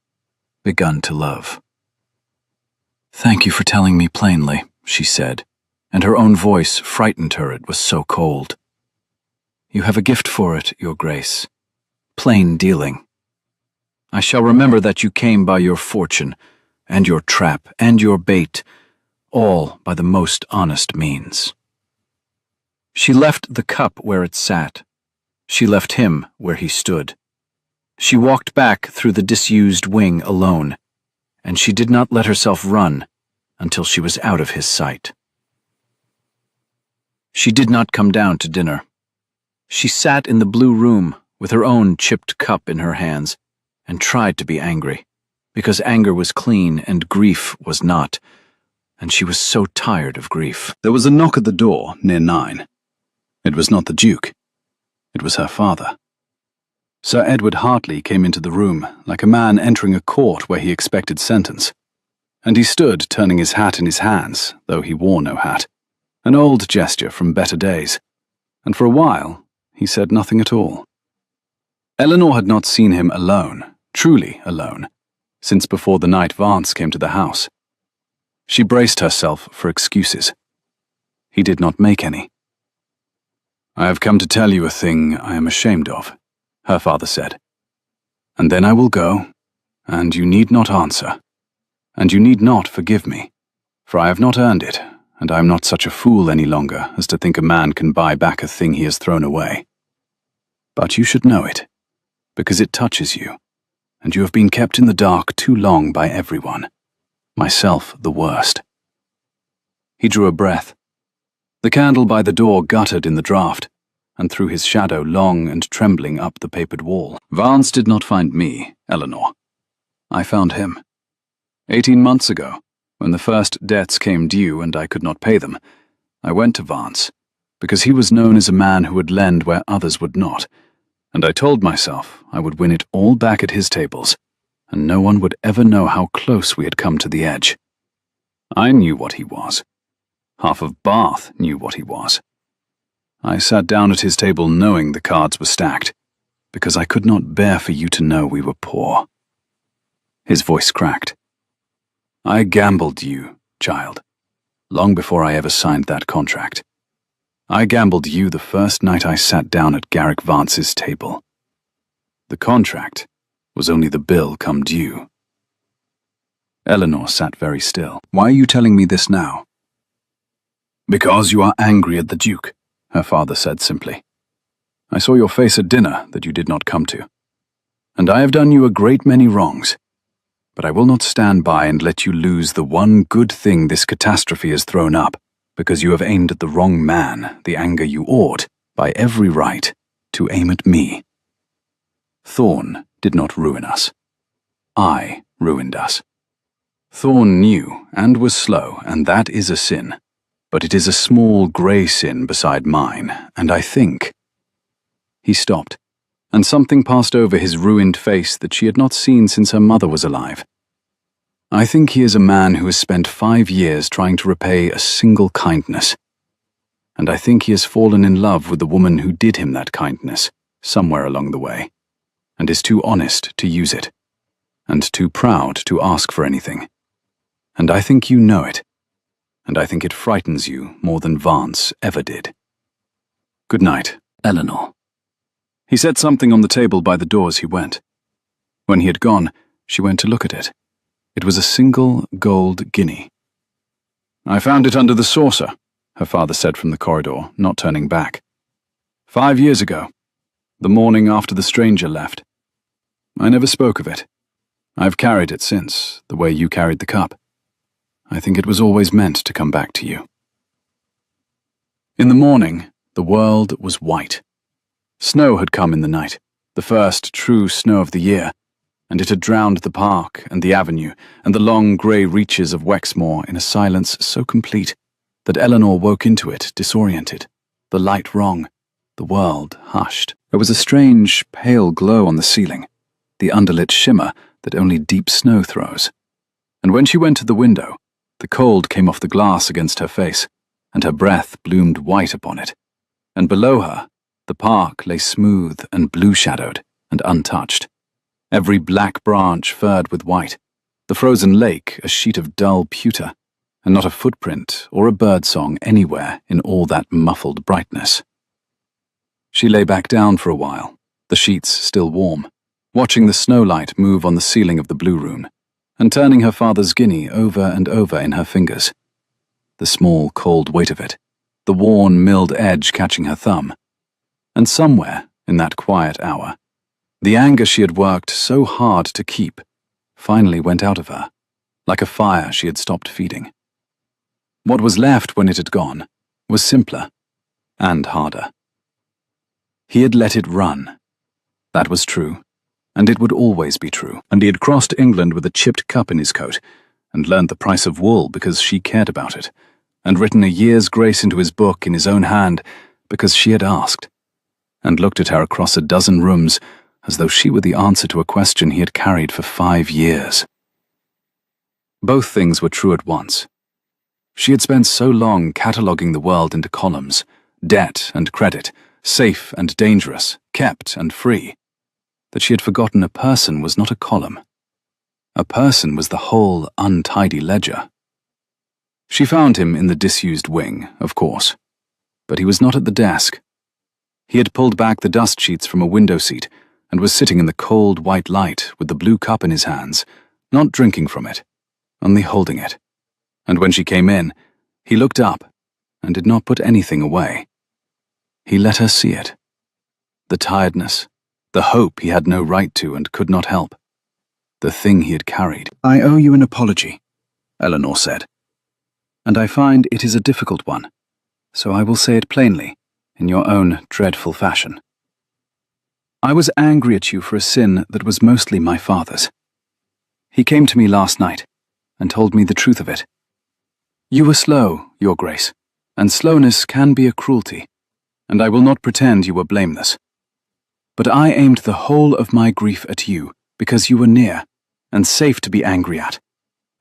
begun to love. "Thank you for telling me plainly," she said, and her own voice frightened her, it was so cold. "You have a gift for it, Your Grace. Plain dealing. I shall remember that you came by your fortune, and your trap, and your bait, all by the most honest means." She left the cup where it sat. She left him where he stood. She walked back through the disused wing alone, and she did not let herself run until she was out of his sight. She did not come down to dinner. She sat in the blue room with her own chipped cup in her hands and tried to be angry, because anger was clean and grief was not, and she was so tired of grief. There was a knock at the door near 9. It was not the Duke. It was her father. Sir Edward Hartley came into the room like a man entering a court where he expected sentence, and he stood turning his hat in his hands, though he wore no hat, an old gesture from better days, and for a while he said nothing at all. Eleanor had not seen him alone, truly alone, since before the night Vance came to the house. She braced herself for excuses. He did not make any. "I have come to tell you a thing I am ashamed of," her father said. "And then I will go, And you need not answer. And you need not forgive me, for I have not earned it, and I am not such a fool any longer as to think a man can buy back a thing he has thrown away. But you should know it, because it touches you, and you have been kept in the dark too long by everyone, myself the worst. He drew a breath. The candle by the door guttered in the draught, and threw his shadow long and trembling up the papered wall. Vance did not find me, Eleanor. I found him. 18 months ago, when the first debts came due and I could not pay them, I went to Vance, because he was known as a man who would lend where others would not, and I told myself I would win it all back at his tables, and no one would ever know how close we had come to the edge. I knew what he was. Half of Bath knew what he was. I sat down at his table knowing the cards were stacked, because I could not bear for you to know we were poor. His voice cracked. I gambled you, child, long before I ever signed that contract. I gambled you the first night I sat down at Garrick Vance's table. The contract was only the bill come due. Eleanor sat very still. Why are you telling me this now? Because you are angry at the Duke, her father said simply. I saw your face at dinner that you did not come to. And I have done you a great many wrongs. But I will not stand by and let you lose the one good thing this catastrophe has thrown up, because you have aimed at the wrong man the anger you ought, by every right, to aim at me. Thorn did not ruin us. I ruined us. Thorn knew and was slow, and that is a sin. But it is a small grey sin beside mine, and I think... He stopped, and something passed over his ruined face that she had not seen since her mother was alive. I think he is a man who has spent 5 years trying to repay a single kindness. And I think he has fallen in love with the woman who did him that kindness, somewhere along the way, and is too honest to use it, and too proud to ask for anything. And I think you know it, and I think it frightens you more than Vance ever did. Good night, Eleanor. He said something on the table by the door as he went. When he had gone, she went to look at it. It was a single gold guinea. I found it under the saucer, her father said from the corridor, not turning back. 5 years ago, the morning after the stranger left. I never spoke of it. I've carried it since, the way you carried the cup. I think it was always meant to come back to you. In the morning, the world was white. Snow had come in the night, the first true snow of the year, and it had drowned the park and the avenue and the long grey reaches of Wexmoor in a silence so complete that Eleanor woke into it disoriented, the light wrong, the world hushed. There was a strange, pale glow on the ceiling, the underlit shimmer that only deep snow throws. And when she went to the window, the cold came off the glass against her face, and her breath bloomed white upon it, and below her, the park lay smooth and blue-shadowed and untouched, every black branch furred with white, the frozen lake a sheet of dull pewter, and not a footprint or a bird-song anywhere in all that muffled brightness. She lay back down for a while, the sheets still warm, watching the snowlight move on the ceiling of the blue room, and turning her father's guinea over and over in her fingers. The small, cold weight of it, the worn, milled edge catching her thumb. And somewhere, in that quiet hour, the anger she had worked so hard to keep finally went out of her, like a fire she had stopped feeding. What was left when it had gone was simpler and harder. He had let it run. That was true, and it would always be true. And he had crossed England with a chipped cup in his coat, and learned the price of wool because she cared about it, and written a year's grace into his book in his own hand because she had asked, and looked at her across a dozen rooms as though she were the answer to a question he had carried for 5 years. Both things were true at once. She had spent so long cataloguing the world into columns, debt and credit, safe and dangerous, kept and free, that she had forgotten a person was not a column. A person was the whole untidy ledger. She found him in the disused wing, of course, but he was not at the desk. He had pulled back the dust sheets from a window seat and was sitting in the cold white light with the blue cup in his hands, not drinking from it, only holding it. And when she came in, he looked up and did not put anything away. He let her see it. The tiredness, the hope he had no right to and could not help. The thing he had carried. "I owe you an apology," Eleanor said. "And I find it is a difficult one, so I will say it plainly, in your own dreadful fashion. I was angry at you for a sin that was mostly my father's. He came to me last night and told me the truth of it. You were slow, Your Grace, and slowness can be a cruelty, and I will not pretend you were blameless. But I aimed the whole of my grief at you because you were near and safe to be angry at,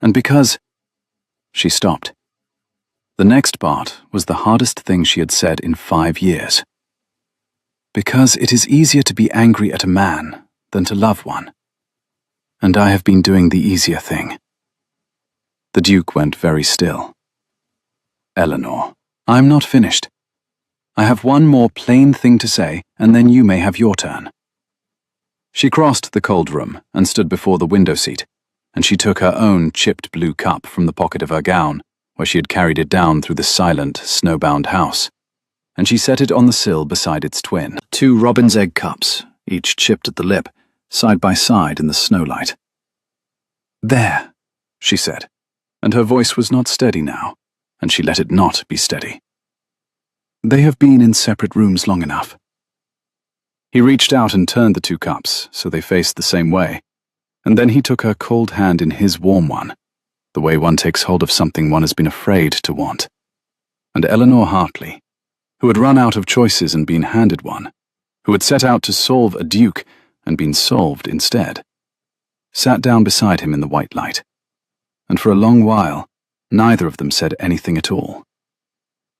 and because—" She stopped. The next part was the hardest thing she had said in 5 years. "Because it is easier to be angry at a man than to love one. And I have been doing the easier thing." The Duke went very still. "Eleanor, I'm not finished. I have one more plain thing to say, and then you may have your turn." She crossed the cold room and stood before the window seat, and she took her own chipped blue cup from the pocket of her gown, where she had carried it down through the silent, snowbound house, and she set it on the sill beside its twin. 2 robin's egg cups, each chipped at the lip, side by side in the snowlight. "There," she said, and her voice was not steady now, and she let it not be steady. "They have been in separate rooms long enough." He reached out and turned the 2 cups so they faced the same way, and then he took her cold hand in his warm one, the way one takes hold of something one has been afraid to want. And Eleanor Hartley, who had run out of choices and been handed one, who had set out to solve a duke and been solved instead, sat down beside him in the white light, and for a long while neither of them said anything at all.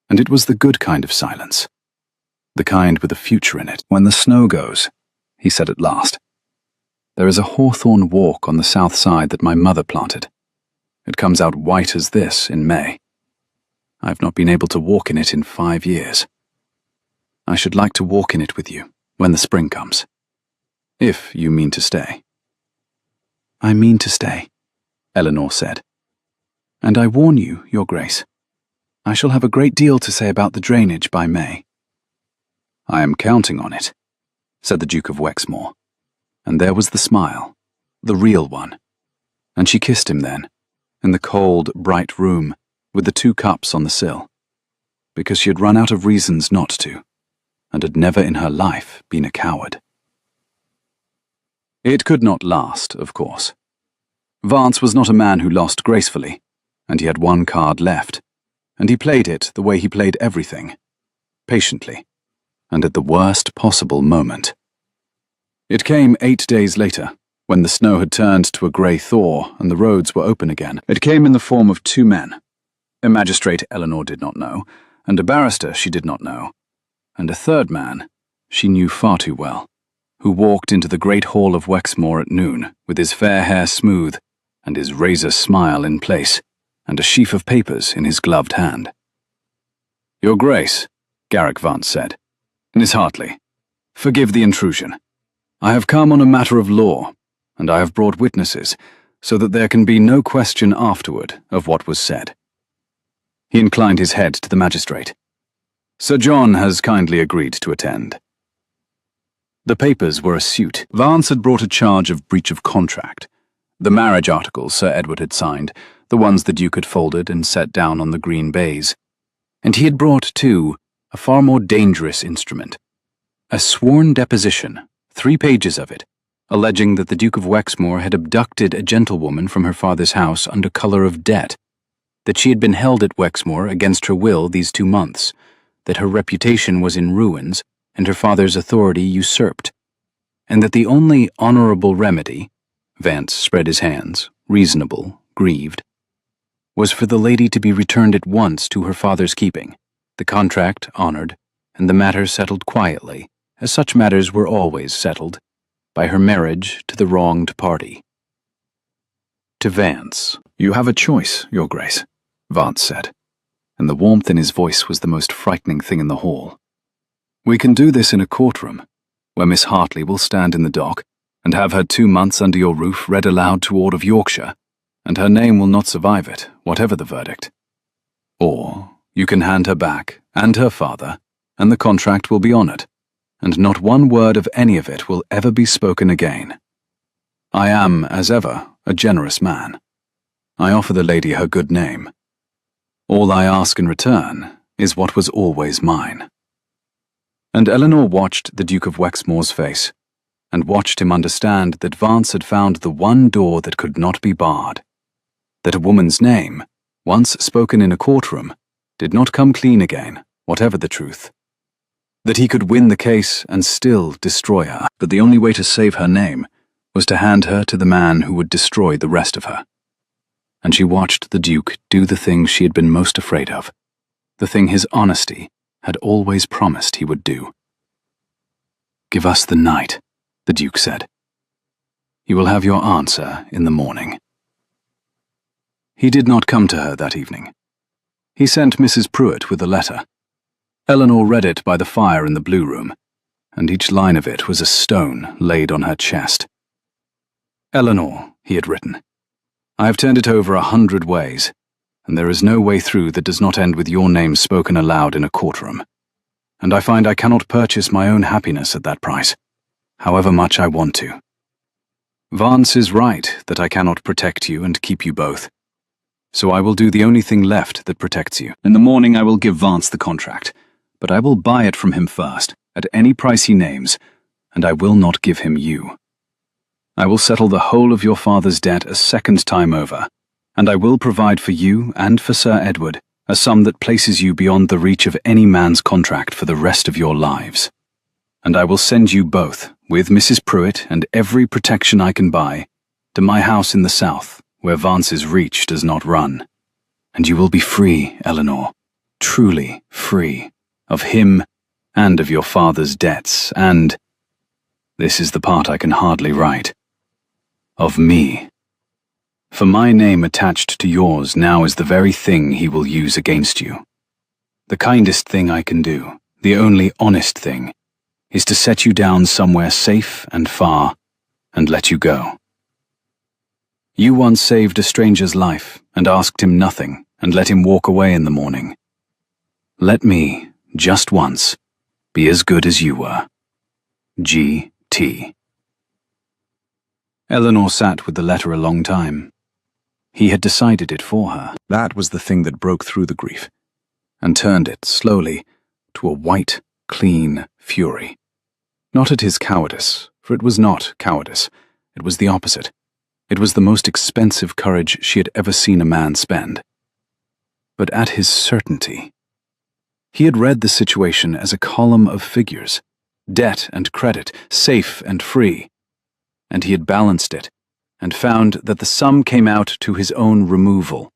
And it was the good kind of silence, the kind with a future in it. "When the snow goes," he said at last, "there is a hawthorn walk on the south side that my mother planted. It comes out white as this in May. I have not been able to walk in it in 5 years. I should like to walk in it with you when the spring comes, if you mean to stay." "I mean to stay," Eleanor said. "And I warn you, Your Grace, I shall have a great deal to say about the drainage by May." "I am counting on it," said the Duke of Wexmoor, and there was the smile, the real one, and she kissed him then, in the cold, bright room, with the 2 cups on the sill, because she had run out of reasons not to, and had never in her life been a coward. It could not last, of course. Vance was not a man who lost gracefully, and he had 1 card left, and he played it the way he played everything, patiently, and at the worst possible moment. It came 8 days later, when the snow had turned to a grey thaw and the roads were open again. It came in the form of 2 men. A magistrate Eleanor did not know, and a barrister she did not know, and a 3rd man she knew far too well, who walked into the great hall of Wexmoor at noon, with his fair hair smooth, and his razor smile in place, and a sheaf of papers in his gloved hand. "Your Grace," Garrick Vance said, "Miss Hartley, forgive the intrusion. I have come on a matter of law, and I have brought witnesses, so that there can be no question afterward of what was said." He inclined his head to the magistrate. "Sir John has kindly agreed to attend." The papers were a suit. Vance had brought a charge of breach of contract. The marriage articles Sir Edward had signed, the ones the Duke had folded and set down on the green baize. And he had brought, too, a far more dangerous instrument. A sworn deposition, 3 pages of it, alleging that the Duke of Wexmoor had abducted a gentlewoman from her father's house under colour of debt, that she had been held at Wexmoor against her will these 2 months, that her reputation was in ruins and her father's authority usurped, and that the only honourable remedy, Vance spread his hands, reasonable, grieved, was for the lady to be returned at once to her father's keeping, the contract honoured, and the matter settled quietly, as such matters were always settled, by her marriage to the wronged party. To Vance, "You have a choice, Your Grace," Vance said, and the warmth in his voice was the most frightening thing in the hall. "We can do this in a courtroom, where Miss Hartley will stand in the dock and have her 2 months under your roof read aloud to all of Yorkshire, and her name will not survive it, whatever the verdict. Or you can hand her back, and her father, and the contract will be honoured, and not one word of any of it will ever be spoken again. I am, as ever, a generous man. I offer the lady her good name. All I ask in return is what was always mine." And Eleanor watched the Duke of Wexmoor's face, and watched him understand that Vance had found the one door that could not be barred, that a woman's name, once spoken in a courtroom, did not come clean again, whatever the truth, that he could win the case and still destroy her, but the only way to save her name was to hand her to the man who would destroy the rest of her. And she watched the Duke do the thing she had been most afraid of, the thing his honesty had always promised he would do. "Give us the night," the Duke said. "You will have your answer in the morning." He did not come to her that evening. He sent Mrs. Pruitt with a letter. Eleanor read it by the fire in the blue room, and each line of it was a stone laid on her chest. "Eleanor," he had written, "I have turned it over 100 ways, and there is no way through that does not end with your name spoken aloud in a courtroom. And I find I cannot purchase my own happiness at that price, however much I want to. Vance is right that I cannot protect you and keep you both. So I will do the only thing left that protects you. In the morning I will give Vance the contract, but I will buy it from him first, at any price he names, and I will not give him you. I will settle the whole of your father's debt a second time over, and I will provide for you and for Sir Edward a sum that places you beyond the reach of any man's contract for the rest of your lives. And I will send you both, with Mrs. Pruitt and every protection I can buy, to my house in the south, where Vance's reach does not run. And you will be free, Eleanor, truly free, of him and of your father's debts, and, this is the part I can hardly write, of me. For my name attached to yours now is the very thing he will use against you. The kindest thing I can do, the only honest thing, is to set you down somewhere safe and far, and let you go. You once saved a stranger's life, and asked him nothing, and let him walk away in the morning. Let me, just once, be as good as you were. G.T. Eleanor sat with the letter a long time. He had decided it for her. That was the thing that broke through the grief, and turned it, slowly, to a white, clean fury. Not at his cowardice, for it was not cowardice. It was the opposite. It was the most expensive courage she had ever seen a man spend. But at his certainty. He had read the situation as a column of figures, debt and credit, safe and free, and he had balanced it, and found that the sum came out to his own removal,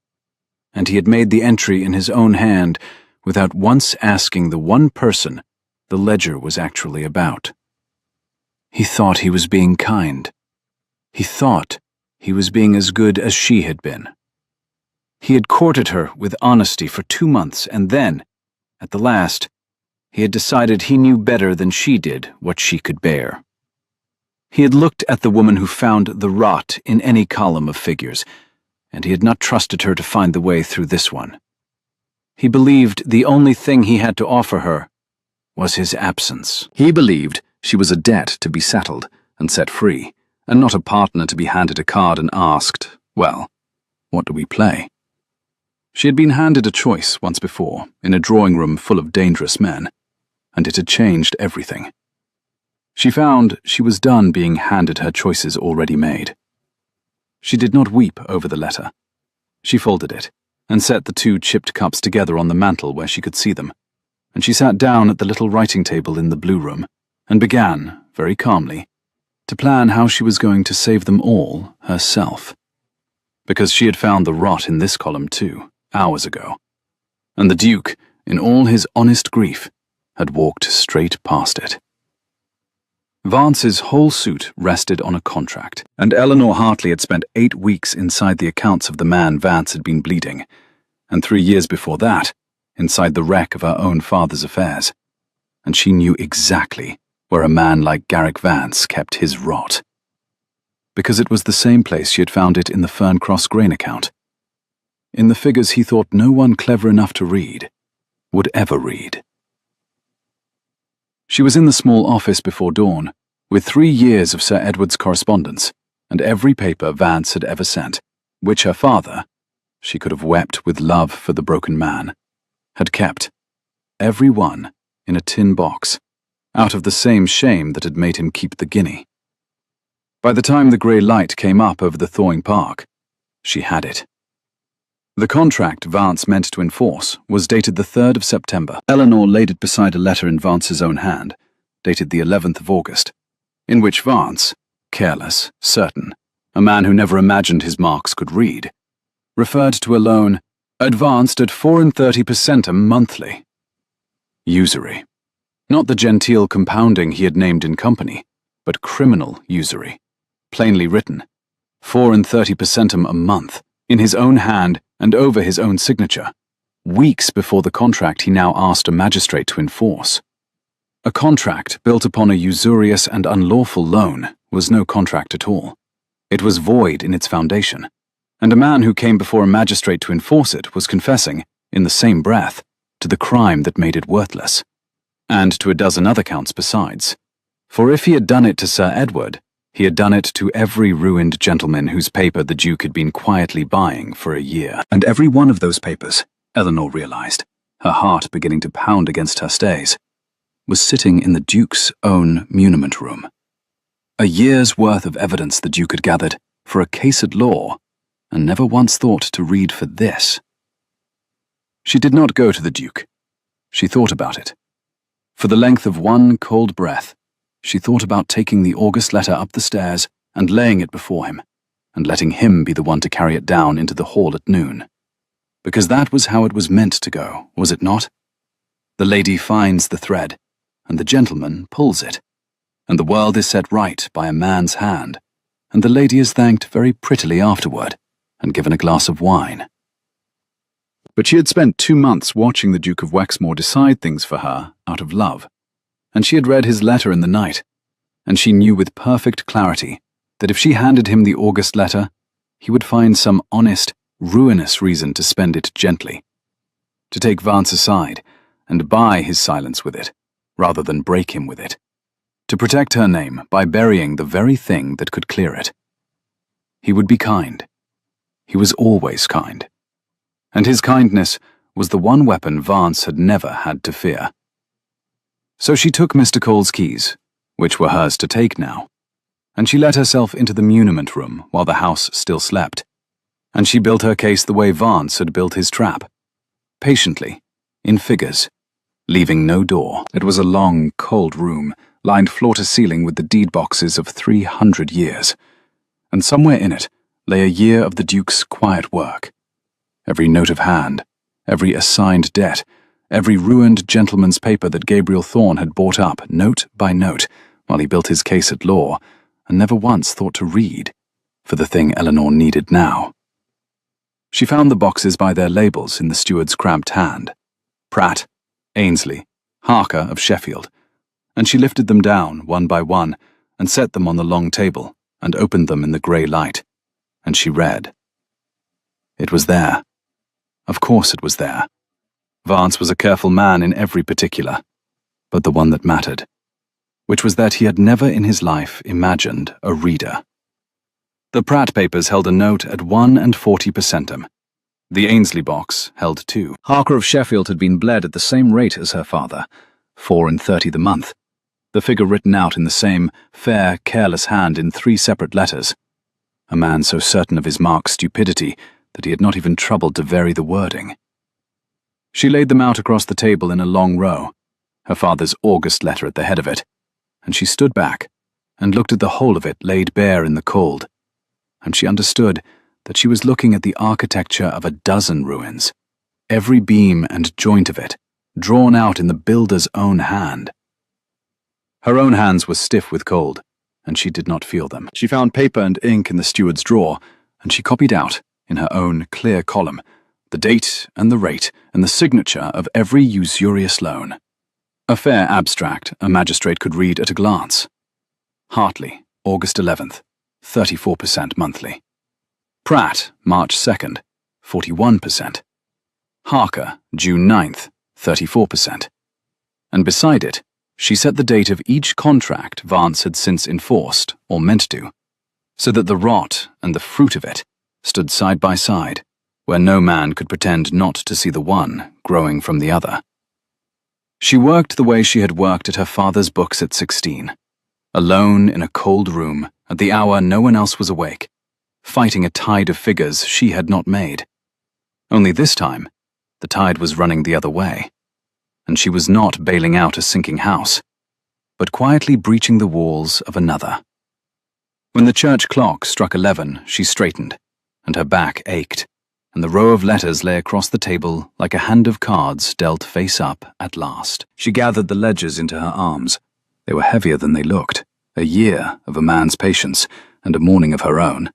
and he had made the entry in his own hand without once asking the one person the ledger was actually about. He thought he was being kind. He thought he was being as good as she had been. He had courted her with honesty for 2 months, and then, at the last, he had decided he knew better than she did what she could bear. He had looked at the woman who found the rot in any column of figures, and he had not trusted her to find the way through this one. He believed the only thing he had to offer her was his absence. He believed she was a debt to be settled and set free, and not a partner to be handed a card and asked, well, what do we play? She had been handed a choice once before, in a drawing room full of dangerous men, and it had changed everything. She found she was done being handed her choices already made. She did not weep over the letter. She folded it, and set the 2 chipped cups together on the mantel where she could see them, and she sat down at the little writing table in the blue room, and began, very calmly, to plan how she was going to save them all herself. Because she had found the rot in this column too, hours ago, and the Duke, in all his honest grief, had walked straight past it. Vance's whole suit rested on a contract, and Eleanor Hartley had spent 8 weeks inside the accounts of the man Vance had been bleeding, and 3 years before that, inside the wreck of her own father's affairs, and she knew exactly where a man like Garrick Vance kept his rot. Because it was the same place she had found it in the Ferncross grain account. In the figures he thought no one clever enough to read would ever read. She was in the small office before dawn, with 3 years of Sir Edward's correspondence, and every paper Vance had ever sent, which her father, she could have wept with love for the broken man, had kept, every one in a tin box, out of the same shame that had made him keep the guinea. By the time the grey light came up over the thawing park, she had it. The contract Vance meant to enforce was dated the 3rd of September. Eleanor laid it beside a letter in Vance's own hand, dated the 11th of August, in which Vance, careless, certain, a man who never imagined his marks could read, referred to a loan advanced at 34% monthly. Usury. Not the genteel compounding he had named in company, but criminal usury. Plainly written, 34% a month, in his own hand and over his own signature, weeks before the contract he now asked a magistrate to enforce. A contract built upon a usurious and unlawful loan was no contract at all. It was void in its foundation, and a man who came before a magistrate to enforce it was confessing, in the same breath, to the crime that made it worthless, and to a dozen other counts besides. For if he had done it to Sir Edward, he had done it to every ruined gentleman whose paper the Duke had been quietly buying for a year. And every one of those papers, Eleanor realized, her heart beginning to pound against her stays, was sitting in the Duke's own muniment room. A year's worth of evidence the Duke had gathered for a case at law, and never once thought to read for this. She did not go to the Duke. She thought about it. For the length of one cold breath, she thought about taking the August letter up the stairs and laying it before him, and letting him be the one to carry it down into the hall at noon. Because that was how it was meant to go, was it not? The lady finds the thread, and the gentleman pulls it, and the world is set right by a man's hand, and the lady is thanked very prettily afterward, and given a glass of wine. But she had spent 2 months watching the Duke of Wexmoor decide things for her out of love, and she had read his letter in the night, and she knew with perfect clarity that if she handed him the August letter, he would find some honest, ruinous reason to spend it gently, to take Vance aside and buy his silence with it, rather than break him with it, to protect her name by burying the very thing that could clear it. He would be kind. He was always kind. And his kindness was the one weapon Vance had never had to fear. So she took Mr. Cole's keys, which were hers to take now, and she let herself into the muniment room while the house still slept, and she built her case the way Vance had built his trap, patiently, in figures, leaving no door. It was a long, cold room, lined floor to ceiling with the deed boxes of 300 years, and somewhere in it lay a year of the Duke's quiet work. Every note of hand, every assigned debt, every ruined gentleman's paper that Gabriel Thorne had bought up, note by note, while he built his case at law, and never once thought to read, for the thing Eleanor needed now. She found the boxes by their labels in the steward's cramped hand: Pratt, Ainsley, Harker of Sheffield, and she lifted them down one by one and set them on the long table and opened them in the grey light, and she read. It was there. Of course it was there. Vance was a careful man in every particular, but the one that mattered, which was that he had never in his life imagined a reader. The Pratt papers held a note at 1 40%. The Ainsley box held 2. Harker of Sheffield had been bled at the same rate as her father, 4.30 the month, the figure written out in the same fair, careless hand in 3 separate letters. A man so certain of his mark's stupidity that he had not even troubled to vary the wording. She laid them out across the table in a long row, her father's August letter at the head of it, and she stood back and looked at the whole of it laid bare in the cold, and she understood that she was looking at the architecture of a dozen ruins, every beam and joint of it, drawn out in the builder's own hand. Her own hands were stiff with cold, and she did not feel them. She found paper and ink in the steward's drawer, and she copied out, in her own clear column, the date and the rate and the signature of every usurious loan. A fair abstract a magistrate could read at a glance. Hartley, August 11th, 34% monthly. Pratt, March 2nd, 41%. Harker, June 9th, 34%. And beside it, she set the date of each contract Vance had since enforced, or meant to, so that the rot and the fruit of it stood side by side, where no man could pretend not to see the one growing from the other. She worked the way she had worked at her father's books at 16, alone in a cold room at the hour no one else was awake, fighting a tide of figures she had not made. Only this time, the tide was running the other way, and she was not bailing out a sinking house, but quietly breaching the walls of another. When the church clock struck 11, she straightened, and her back ached, and the row of letters lay across the table like a hand of cards dealt face up at last. She gathered the ledgers into her arms. They were heavier than they looked, a year of a man's patience and a morning of her own.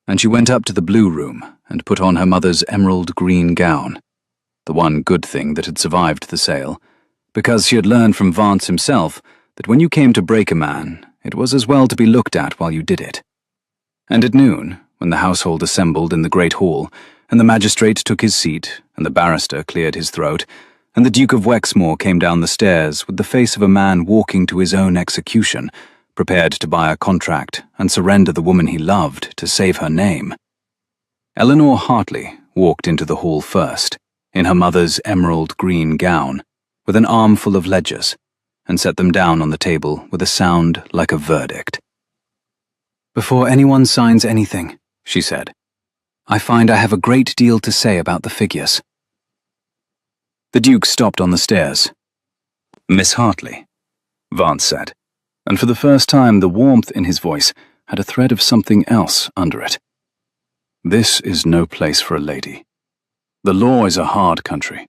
And she went up to the blue room and put on her mother's emerald green gown, the one good thing that had survived the sale, because she had learned from Vance himself that when you came to break a man, it was as well to be looked at while you did it. And at noon, when the household assembled in the great hall, and the magistrate took his seat, and the barrister cleared his throat, and the Duke of Wexmoor came down the stairs with the face of a man walking to his own execution, prepared to buy a contract and surrender the woman he loved to save her name, Eleanor Hartley walked into the hall first, in her mother's emerald green gown, with an armful of ledgers, and set them down on the table with a sound like a verdict. "Before anyone signs anything," she said, "I find I have a great deal to say about the figures." The Duke stopped on the stairs. "Miss Hartley," Vance said, and for the first time the warmth in his voice had a thread of something else under it. "This is no place for a lady. The law is a hard country.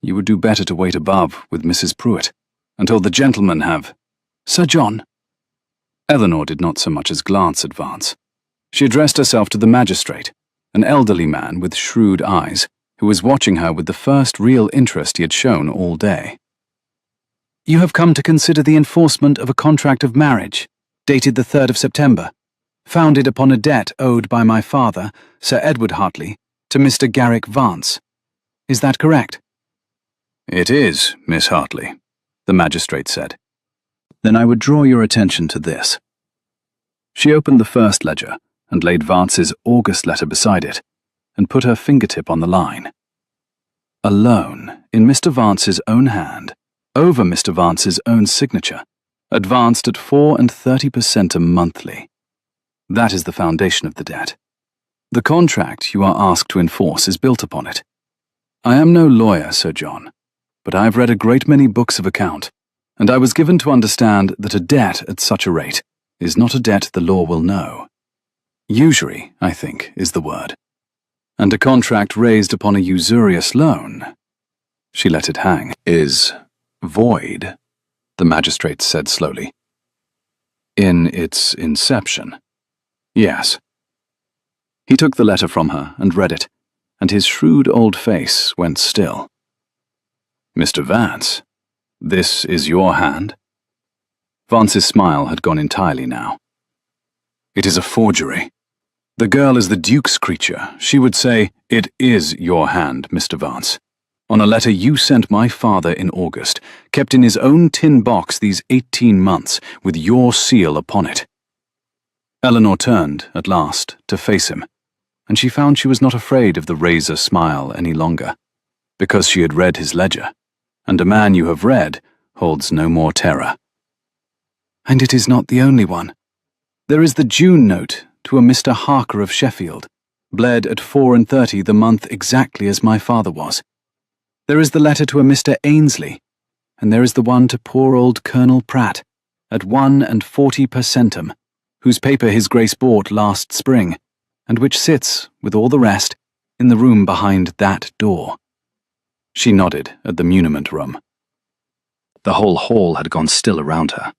You would do better to wait above with Mrs. Pruitt until the gentlemen have—" "Sir John." Eleanor did not so much as glance at Vance. She addressed herself to the magistrate, an elderly man with shrewd eyes, who was watching her with the first real interest he had shown all day. "You have come to consider the enforcement of a contract of marriage, dated the 3rd of September, founded upon a debt owed by my father, Sir Edward Hartley, to Mr. Garrick Vance. Is that correct?" "It is, Miss Hartley," the magistrate said. "Then I would draw your attention to this." She opened the first ledger and laid Vance's August letter beside it, and put her fingertip on the line. A loan, in Mr. Vance's own hand, over Mr. Vance's own signature, advanced at 34% a monthly. That is the foundation of the debt. The contract you are asked to enforce is built upon it. I am no lawyer, Sir John, but I have read a great many books of account, and I was given to understand that a debt at such a rate is not a debt the law will know. Usury, I think, is the word. And a contract raised upon a usurious loan, she let it hang, is void, the magistrate said slowly. In its inception. Yes. He took the letter from her and read it, and his shrewd old face went still. "Mr. Vance, this is your hand?" Vance's smile had gone entirely now. "It is a forgery. The girl is the Duke's creature. She would say, 'It is your hand, Mr. Vance,' on a letter you sent my father in August, kept in his own tin box these 18 months, with your seal upon it." Eleanor turned, at last, to face him, and she found she was not afraid of the razor smile any longer, because she had read his ledger, and a man you have read holds no more terror. "And it is not the only one. There is the June note to a Mr. Harker of Sheffield, bled at 34 the month exactly as my father was. There is the letter to a Mr. Ainsley, and there is the one to poor old Colonel Pratt, at 1 per centum, whose paper his Grace bought last spring, and which sits, with all the rest, in the room behind that door." She nodded at the muniment room. The whole hall had gone still around her,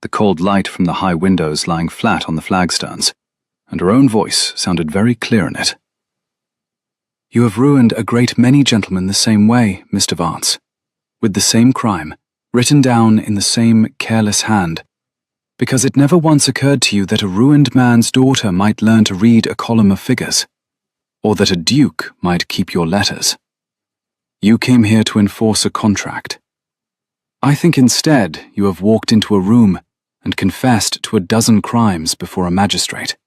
the cold light from the high windows lying flat on the flagstones, and her own voice sounded very clear in it. "You have ruined a great many gentlemen the same way, Mr. Vance, with the same crime, written down in the same careless hand, because it never once occurred to you that a ruined man's daughter might learn to read a column of figures, or that a duke might keep your letters. You came here to enforce a contract. I think instead you have walked into a room and confessed to a dozen crimes before a magistrate.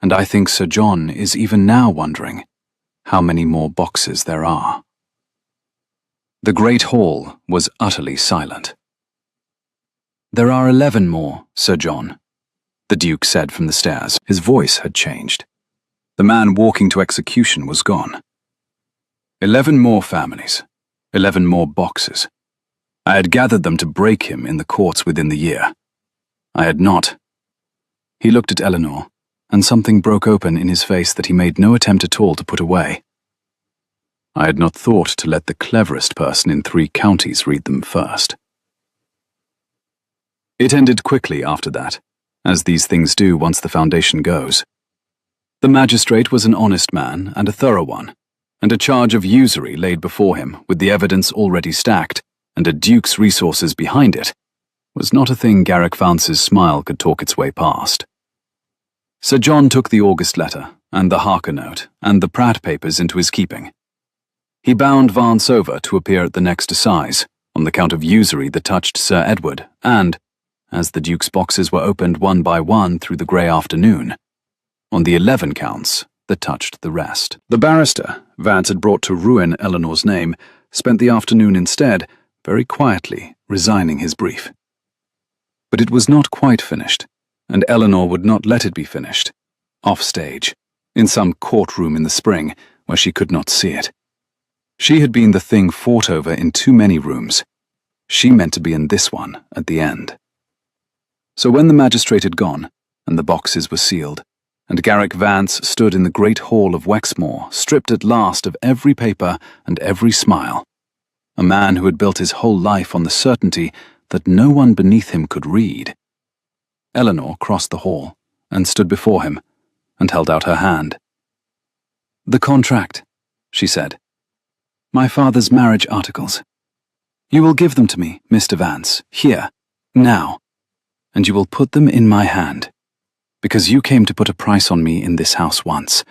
And I think Sir John is even now wondering how many more boxes there are. The great hall was utterly silent. "There are 11 more, Sir John," the Duke said from the stairs. His voice had changed. The man walking to execution was gone. 11 more families, 11 more boxes. I had gathered them to break him in the courts within the year. I had not. He looked at Eleanor, and something broke open in his face that he made no attempt at all to put away. I had not thought to let the cleverest person in 3 counties read them first. It ended quickly after that, as these things do once the foundation goes. The magistrate was an honest man and a thorough one, and a charge of usury laid before him with the evidence already stacked and a duke's resources behind it was not a thing Garrick Vance's smile could talk its way past. Sir John took the August letter and the Harker note and the Pratt papers into his keeping. He bound Vance over to appear at the next assize on the count of usury that touched Sir Edward and, as the Duke's boxes were opened one by one through the grey afternoon, on the 11 counts that touched the rest. The barrister Vance had brought to ruin Eleanor's name spent the afternoon instead very quietly resigning his brief. But it was not quite finished, and Eleanor would not let it be finished, off stage, in some courtroom in the spring where she could not see it. She had been the thing fought over in too many rooms. She meant to be in this one at the end. So when the magistrate had gone, and the boxes were sealed, and Garrick Vance stood in the great hall of Wexmoor, stripped at last of every paper and every smile, a man who had built his whole life on the certainty that no one beneath him could read, Eleanor crossed the hall and stood before him and held out her hand. "The contract," she said. "My father's marriage articles. You will give them to me, Mr. Vance, here, now, and you will put them in my hand, because you came to put a price on me in this house once,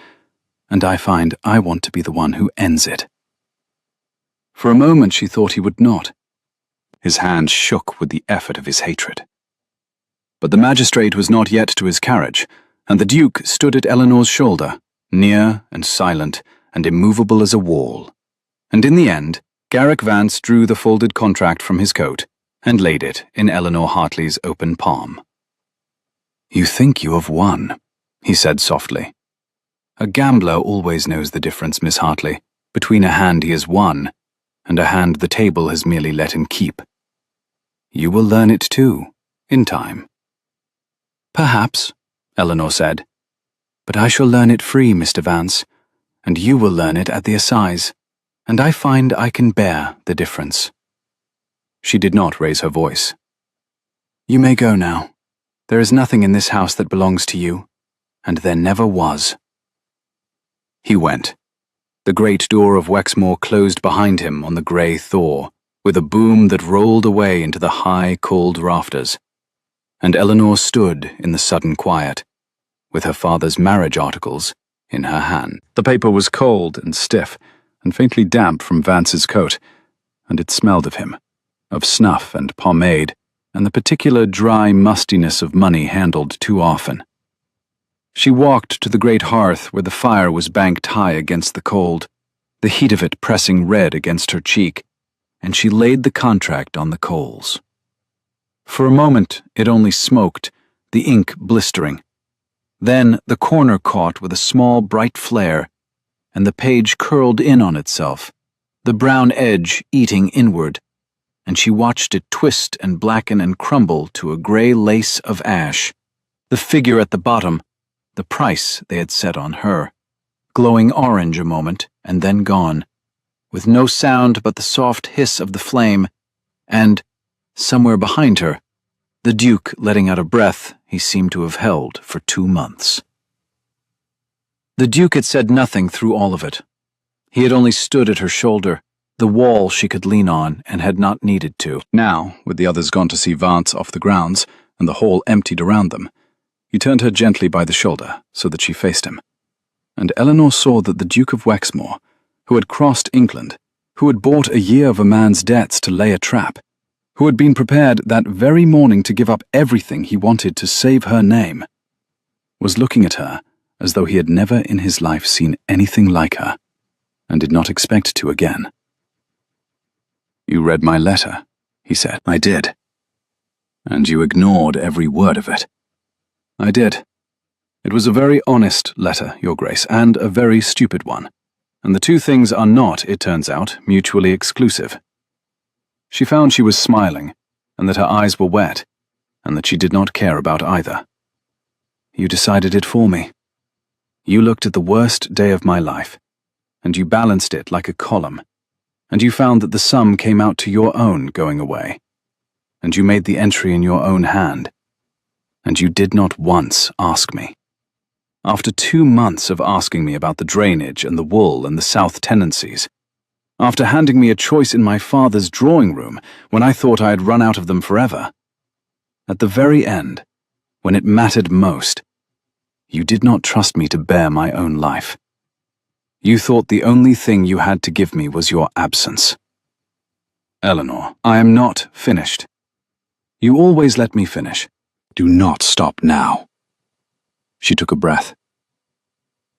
and I find I want to be the one who ends it." For a moment she thought he would not. His hand shook with the effort of his hatred. But the magistrate was not yet to his carriage, and the Duke stood at Eleanor's shoulder, near and silent and immovable as a wall. And in the end, Garrick Vance drew the folded contract from his coat and laid it in Eleanor Hartley's open palm. "You think you have won," he said softly. "A gambler always knows the difference, Miss Hartley, between a hand he has won and a hand the table has merely let him keep. You will learn it too, in time." "Perhaps," Eleanor said. "But I shall learn it free, Mr. Vance, and you will learn it at the assize, and I find I can bear the difference." She did not raise her voice. "You may go now. There is nothing in this house that belongs to you, and there never was." He went. The great door of Wexmoor closed behind him on the grey thaw, with a boom that rolled away into the high, cold rafters, and Eleanor stood in the sudden quiet, with her father's marriage articles in her hand. The paper was cold and stiff, and faintly damp from Vance's coat, and it smelled of him, of snuff and pomade, and the particular dry mustiness of money handled too often. She walked to the great hearth where the fire was banked high against the cold, the heat of it pressing red against her cheek, and she laid the contract on the coals. For a moment it only smoked, the ink blistering. Then the corner caught with a small bright flare, and the page curled in on itself, the brown edge eating inward, and she watched it twist and blacken and crumble to a grey lace of ash, the figure at the bottom, the price they had set on her, glowing orange a moment and then gone, with no sound but the soft hiss of the flame, and, somewhere behind her, the Duke letting out a breath he seemed to have held for 2 months. The Duke had said nothing through all of it. He had only stood at her shoulder, the wall she could lean on and had not needed to. Now, with the others gone to see Vance off the grounds and the hall emptied around them, he turned her gently by the shoulder so that she faced him. And Eleanor saw that the Duke of Wexmoor, who had crossed England, who had bought a year of a man's debts to lay a trap, who had been prepared that very morning to give up everything he wanted to save her name, was looking at her as though he had never in his life seen anything like her, and did not expect to again. "You read my letter," he said. "I did. And you ignored every word of it." "I did. It was a very honest letter, Your Grace, and a very stupid one. And the two things are not, it turns out, mutually exclusive." She found she was smiling, and that her eyes were wet, and that she did not care about either. "You decided it for me. You looked at the worst day of my life, and you balanced it like a column, and you found that the sum came out to your own going away, and you made the entry in your own hand, and you did not once ask me. After 2 months of asking me about the drainage and the wool and the south tenancies, after handing me a choice in my father's drawing room when I thought I had run out of them forever, at the very end, when it mattered most, you did not trust me to bear my own life. You thought the only thing you had to give me was your absence. Eleanor, I am not finished. You always let me finish. Do not stop now." She took a breath.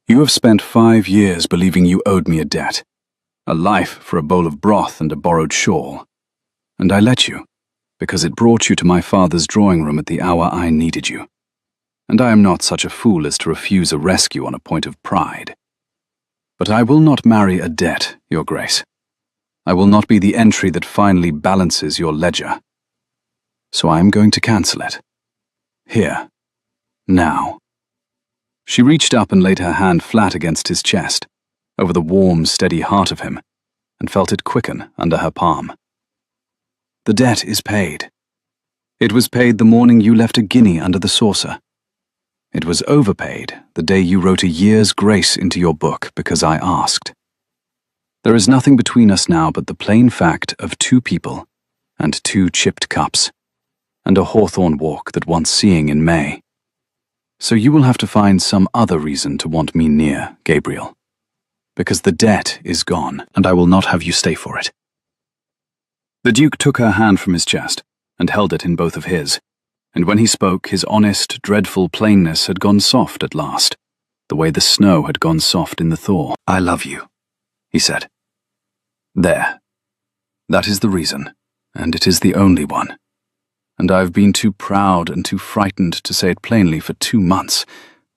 "You have spent 5 years believing you owed me a debt, a life for a bowl of broth and a borrowed shawl, and I let you, because it brought you to my father's drawing room at the hour I needed you, and I am not such a fool as to refuse a rescue on a point of pride. But I will not marry a debt, Your Grace. I will not be the entry that finally balances your ledger. So I am going to cancel it. Here. Now." She reached up and laid her hand flat against his chest, over the warm, steady heart of him, and felt it quicken under her palm. "The debt is paid. It was paid the morning you left a guinea under the saucer. It was overpaid the day you wrote a year's grace into your book because I asked. There is nothing between us now but the plain fact of 2 people and 2 chipped cups, and a hawthorn walk that wants seeing in May. So you will have to find some other reason to want me near, Gabriel, because the debt is gone, and I will not have you stay for it." The Duke took her hand from his chest and held it in both of his, and when he spoke, his honest, dreadful plainness had gone soft at last, the way the snow had gone soft in the thaw. "I love you," he said. "There. That is the reason, and it is the only one. And I've been too proud and too frightened to say it plainly for 2 months,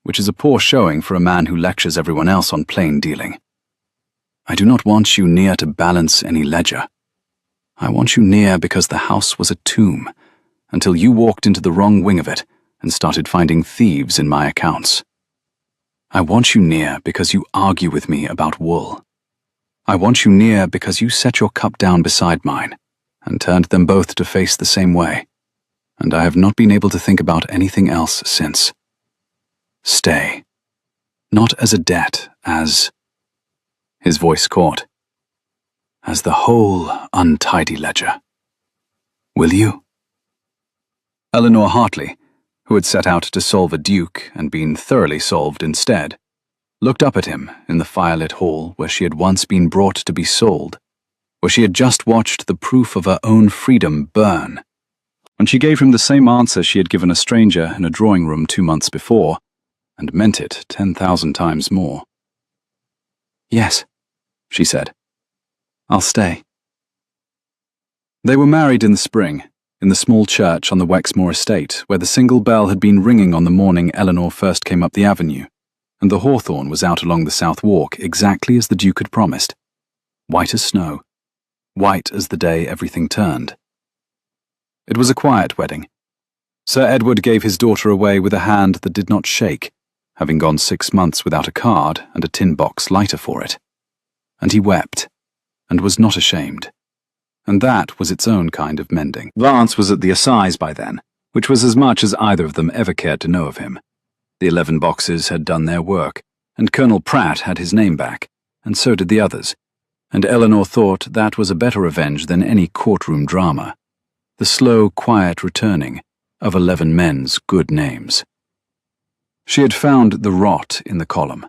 which is a poor showing for a man who lectures everyone else on plain dealing. I do not want you near to balance any ledger. I want you near because the house was a tomb, until you walked into the wrong wing of it and started finding thieves in my accounts. I want you near because you argue with me about wool. I want you near because you set your cup down beside mine and turned them both to face the same way, and I have not been able to think about anything else since. Stay. Not as a debt, as—" his voice caught— "as the whole untidy ledger. Will you?" Eleanor Hartley, who had set out to solve a duke and been thoroughly solved instead, looked up at him in the firelit hall where she had once been brought to be sold, where she had just watched the proof of her own freedom burn, and she gave him the same answer she had given a stranger in a drawing room 2 months before, and meant it 10,000 times more. "Yes," she said. "I'll stay." They were married in the spring, in the small church on the Wexmoor estate, where the single bell had been ringing on the morning Eleanor first came up the avenue, and the hawthorn was out along the south walk exactly as the Duke had promised, white as snow, white as the day everything turned. It was a quiet wedding. Sir Edward gave his daughter away with a hand that did not shake, having gone 6 months without a card and a tin box lighter for it. And he wept, and was not ashamed. And that was its own kind of mending. Vance was at the assize by then, which was as much as either of them ever cared to know of him. The 11 boxes had done their work, and Colonel Pratt had his name back, and so did the others, and Eleanor thought that was a better revenge than any courtroom drama. The slow, quiet returning of 11 men's good names. She had found the rot in the column.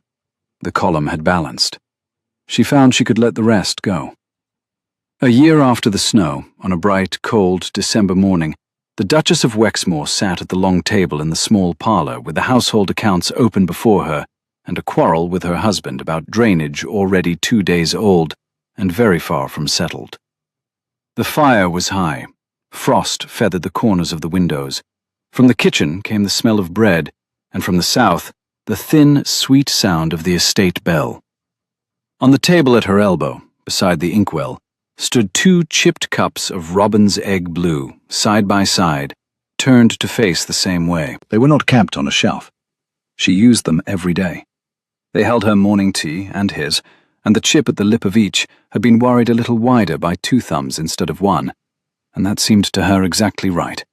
The column had balanced. She found she could let the rest go. A year after the snow, on a bright, cold December morning, the Duchess of Wexmoor sat at the long table in the small parlour with the household accounts open before her and a quarrel with her husband about drainage already 2 days old and very far from settled. The fire was high. Frost feathered the corners of the windows. From the kitchen came the smell of bread, and from the south, the thin, sweet sound of the estate bell. On the table at her elbow, beside the inkwell, stood 2 chipped cups of robin's egg blue, side by side, turned to face the same way. They were not kept on a shelf. She used them every day. They held her morning tea and his, and the chip at the lip of each had been worried a little wider by 2 thumbs instead of 1, and that seemed to her exactly right.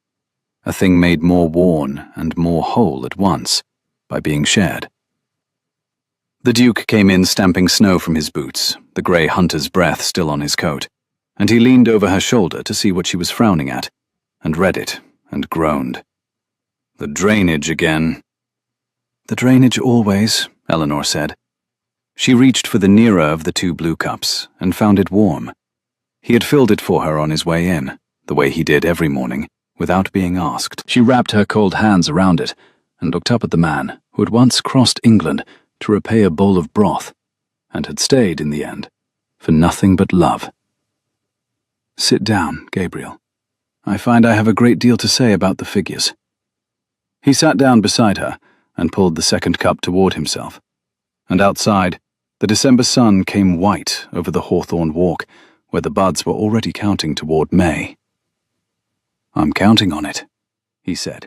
A thing made more worn and more whole at once by being shared. The Duke came in stamping snow from his boots, the grey hunter's breath still on his coat, and he leaned over her shoulder to see what she was frowning at, and read it, and groaned. The drainage again. The drainage always, Eleanor said. She reached for the nearer of the 2 blue cups, and found it warm. He had filled it for her on his way in, the way he did every morning, without being asked. She wrapped her cold hands around it, and looked up at the man who had once crossed England to repay a bowl of broth, and had stayed, in the end, for nothing but love. Sit down, Gabriel. I find I have a great deal to say about the figures. He sat down beside her and pulled the second cup toward himself. And outside, the December sun came white over the hawthorn walk, where the buds were already counting toward May. I'm counting on it, he said.